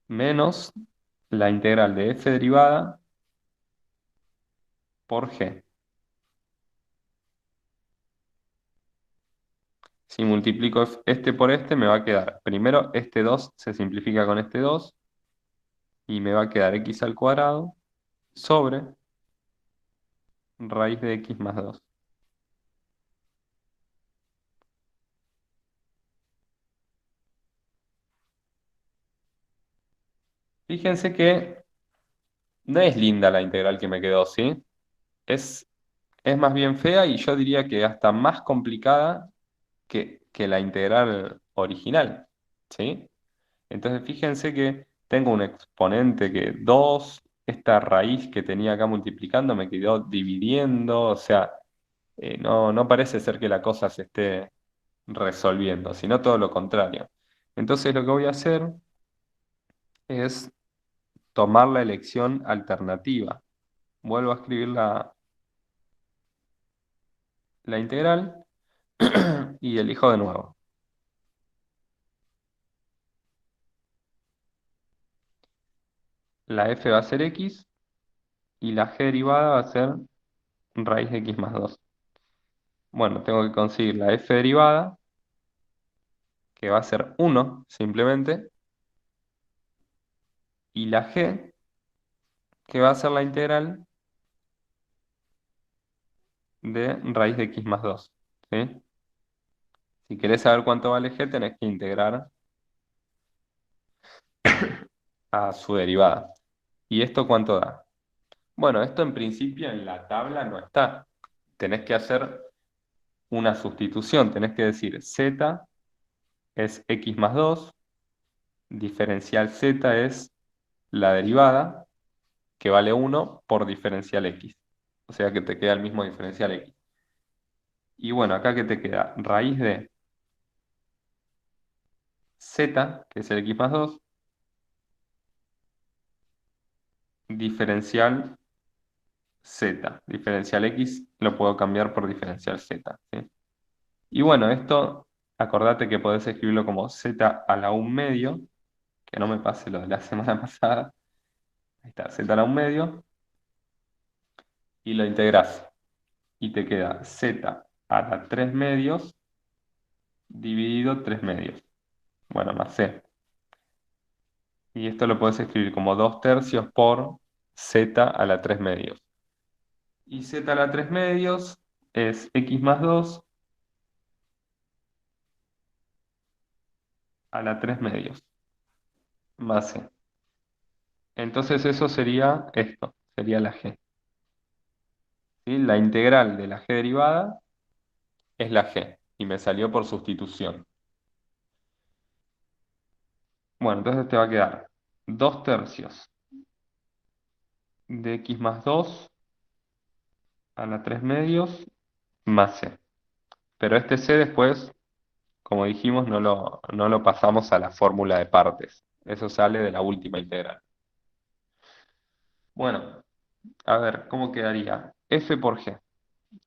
Menos la integral de f derivada por g. Si multiplico este por este, me va a quedar, primero este 2 se simplifica con este 2 y me va a quedar x al cuadrado sobre raíz de x más 2. Fíjense que no es linda la integral que me quedó, ¿sí? Es, es más bien fea y yo diría que hasta más complicada que la integral original, ¿sí? Entonces fíjense que tengo un exponente que 2, esta raíz que tenía acá multiplicando me quedó dividiendo, o sea, no parece ser que la cosa se esté resolviendo, sino todo lo contrario. Entonces lo que voy a hacer es tomar la elección alternativa. Vuelvo a escribir la integral y elijo de nuevo. La f va a ser x y la g derivada va a ser raíz de x más 2. Bueno, tengo que conseguir la f derivada, que va a ser 1 simplemente, y la g, que va a ser la integral de raíz de x más 2. ¿Sí? Si querés saber cuánto vale g, tenés que integrar a su derivada. ¿Y esto cuánto da? Bueno, esto en principio en la tabla no está. Tenés que hacer una sustitución. Tenés que decir z es x más 2, diferencial z es la derivada, que vale 1 por diferencial x. O sea que te queda el mismo diferencial x. Y bueno, acá que te queda raíz de z, que es el x más 2, diferencial z. Diferencial x lo puedo cambiar por diferencial z. ¿Sí? Y bueno, esto, acordate que podés escribirlo como z a la 1 medio, que no me pase lo de la semana pasada. Ahí está, z a la 1 medio, y lo integrás. Y te queda z a la 3 medios dividido 3 medios. Bueno, más c. Y esto lo puedes escribir como 2 tercios por z a la 3 medios. Y z a la 3 medios es x más 2 a la 3 medios, más c. Entonces eso sería esto, sería la g. ¿Sí? La integral de la g derivada es la g, y me salió por sustitución. Bueno, entonces te va a quedar 2 tercios de x más 2 a la 3 medios más c. Pero este c después, como dijimos, no lo pasamos a la fórmula de partes. Eso sale de la última integral. Bueno, a ver, ¿cómo quedaría? F por g.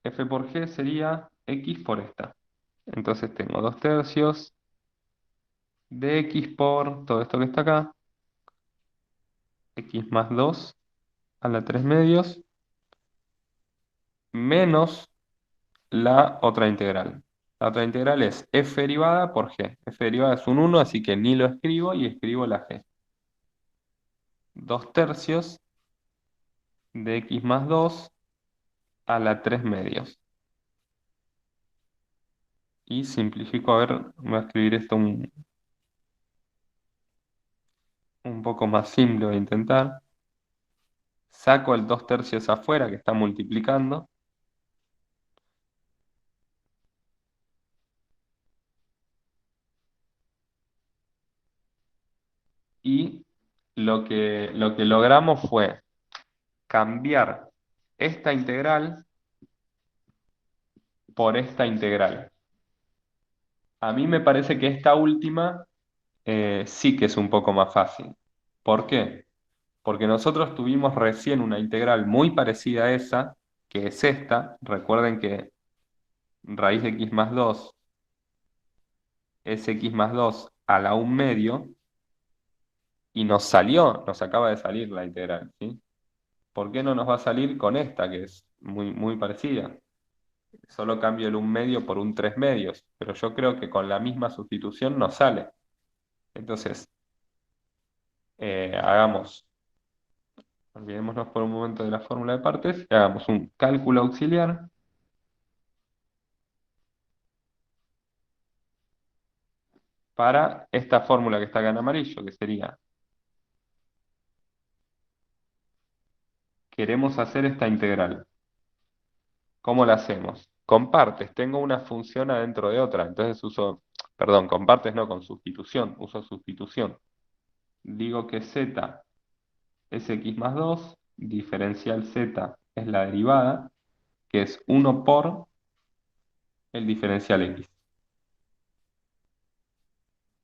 F por g sería x por esta. Entonces tengo 2 tercios de x por todo esto que está acá, x más 2 a la 3 medios, menos la otra integral. La otra integral es f derivada por g. F derivada es un 1, así que ni lo escribo y escribo la g. 2 tercios de x más 2 a la 3 medios. Y simplifico, a ver, voy a escribir esto un poco más simple, voy a intentar. Saco el 2 tercios afuera que está multiplicando. Y lo que logramos fue cambiar esta integral por esta integral. A mí me parece que esta última sí que es un poco más fácil. ¿Por qué? Porque nosotros tuvimos recién una integral muy parecida a esa, que es esta. Recuerden que raíz de x más 2 es x más 2 a la 1 medio, y nos acaba de salir la integral, ¿sí? ¿Por qué no nos va a salir con esta, que es muy, muy parecida? Solo cambio el 1 medio por un 3 medios, pero yo creo que con la misma sustitución nos sale. Entonces, hagamos, olvidémonos por un momento de la fórmula de partes, y hagamos un cálculo auxiliar para esta fórmula que está acá en amarillo, que sería, queremos hacer esta integral. ¿Cómo la hacemos? Con partes, tengo una función adentro de otra, entonces perdón, con partes no, con sustitución, uso sustitución. Digo que z es x más 2, diferencial z es la derivada, que es 1 por el diferencial x.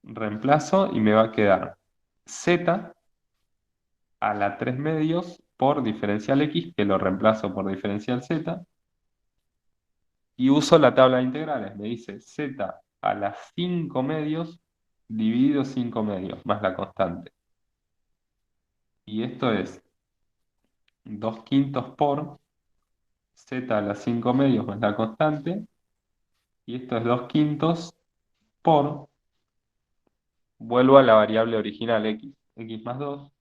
Reemplazo y me va a quedar z a la 3 medios por diferencial x, que lo reemplazo por diferencial z, y uso la tabla de integrales. Me dice z a la 5 medios dividido 5 medios, más la constante. Y esto es 2 quintos por z a la 5 medios más la constante, y esto es 2 quintos por, vuelvo a la variable original x más 2,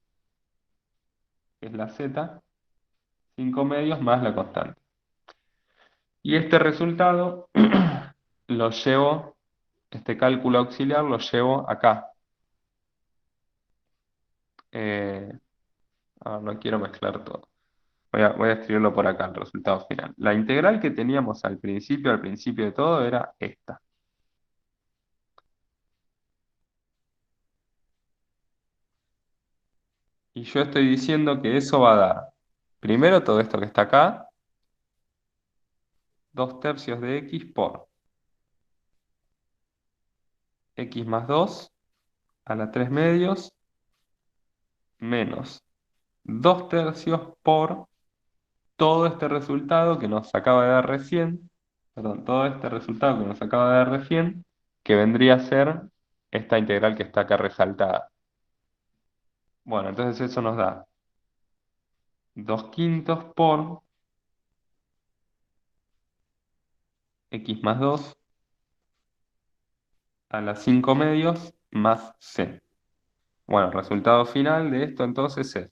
que es la z, 5 medios más la constante. Y este resultado lo llevo, este cálculo auxiliar lo llevo acá. Eh, no quiero mezclar todo. Voy a escribirlo por acá, el resultado final. La integral que teníamos al principio de todo, era esta. Y yo estoy diciendo que eso va a dar, primero todo esto que está acá, 2 tercios de x por x más 2 a la 3 medios menos 2 tercios por todo este resultado que nos acaba de dar recién, perdón, todo este resultado que nos acaba de dar recién, que vendría a ser esta integral que está acá resaltada. Bueno, entonces eso nos da 2 quintos por x más 2 a la 5 medios más c. Bueno, el resultado final de esto entonces es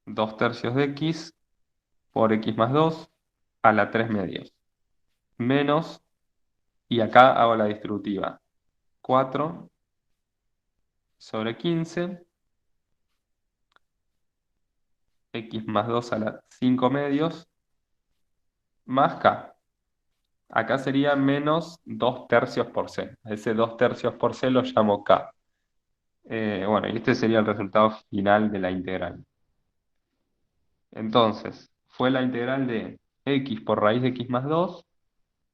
2 tercios de x por x más 2 a la 3 medios menos, y acá hago la distributiva, 4 sobre 15 x más 2 a la 5 medios más k. Acá sería menos 2 tercios por c. Ese 2 tercios por c lo llamo k. Bueno, y este sería el resultado final de la integral. Entonces, fue la integral de x por raíz de x más 2.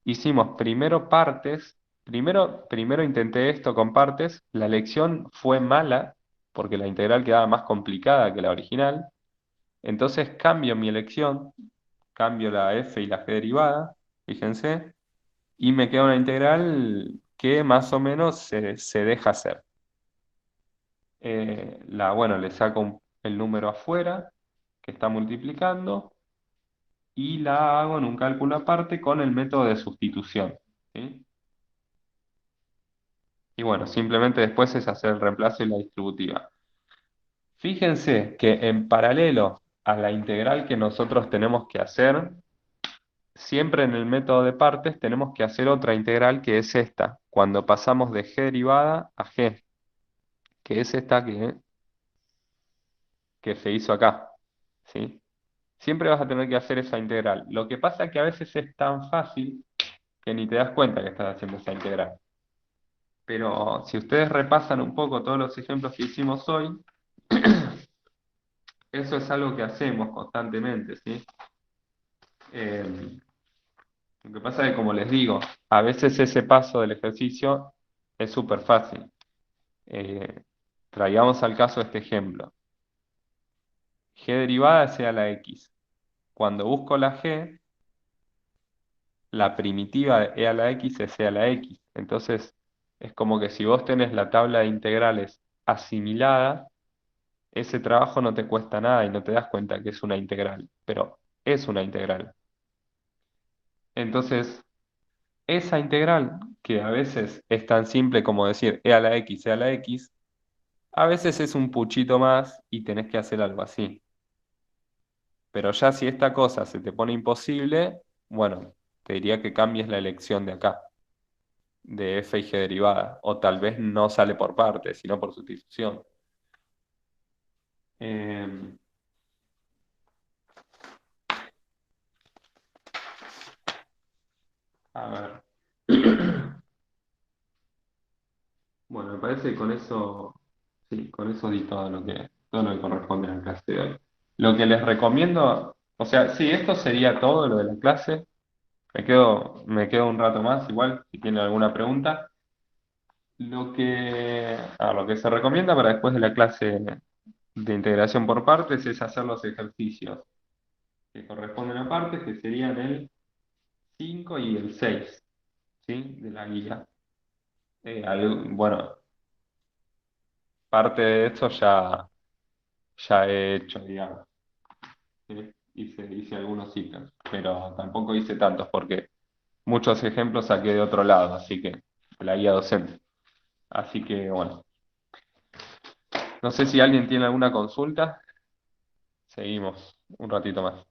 Hicimos primero partes. Primero intenté esto con partes. La elección fue mala porque la integral quedaba más complicada que la original. Entonces cambio mi elección, cambio la f y la g derivada, fíjense, y me queda una integral que más o menos se deja hacer. Bueno, le saco el número afuera, que está multiplicando, y la hago en un cálculo aparte con el método de sustitución. ¿Sí? Y bueno, simplemente después es hacer el reemplazo y la distributiva. Fíjense que en paralelo a la integral que nosotros tenemos que hacer, siempre en el método de partes tenemos que hacer otra integral que es esta, cuando pasamos de g derivada a g, que es esta que se hizo acá. ¿Sí? Siempre vas a tener que hacer esa integral. Lo que pasa es que a veces es tan fácil que ni te das cuenta que estás haciendo esa integral. Pero si ustedes repasan un poco todos los ejemplos que hicimos hoy, eso es algo que hacemos constantemente, ¿sí? Eh, lo que pasa es que, como les digo, a veces ese paso del ejercicio es súper fácil. Eh, Traigamos al caso este ejemplo. G derivada es e a la x. Cuando busco la g, la primitiva de e a la x es e a la x. Entonces, es como que si vos tenés la tabla de integrales asimilada, ese trabajo no te cuesta nada y no te das cuenta que es una integral, pero es una integral. Entonces, esa integral, que a veces es tan simple como decir e a la x, a veces es un puchito más y tenés que hacer algo así. Pero ya si esta cosa se te pone imposible, bueno, te diría que cambies la elección de acá, de f y g derivada, o tal vez no sale por partes, sino por sustitución. Eh, a ver. Bueno, me parece que con eso, sí, con eso di todo lo que corresponde a la clase de hoy. Lo que les recomiendo, o sea, sí, esto sería todo lo de la clase. Me quedo un rato más, igual, si tienen alguna pregunta. Lo que se recomienda para después de la clase de integración por partes es hacer los ejercicios que corresponden a partes, que serían el 5 y el 6, ¿sí? De la guía. Bueno, parte de esto ya he hecho, digamos. ¿Sí? Hice algunos ítems, pero tampoco hice tantos porque muchos ejemplos saqué de otro lado, así que la guía docente. Así que bueno, no sé si alguien tiene alguna consulta. Seguimos un ratito más.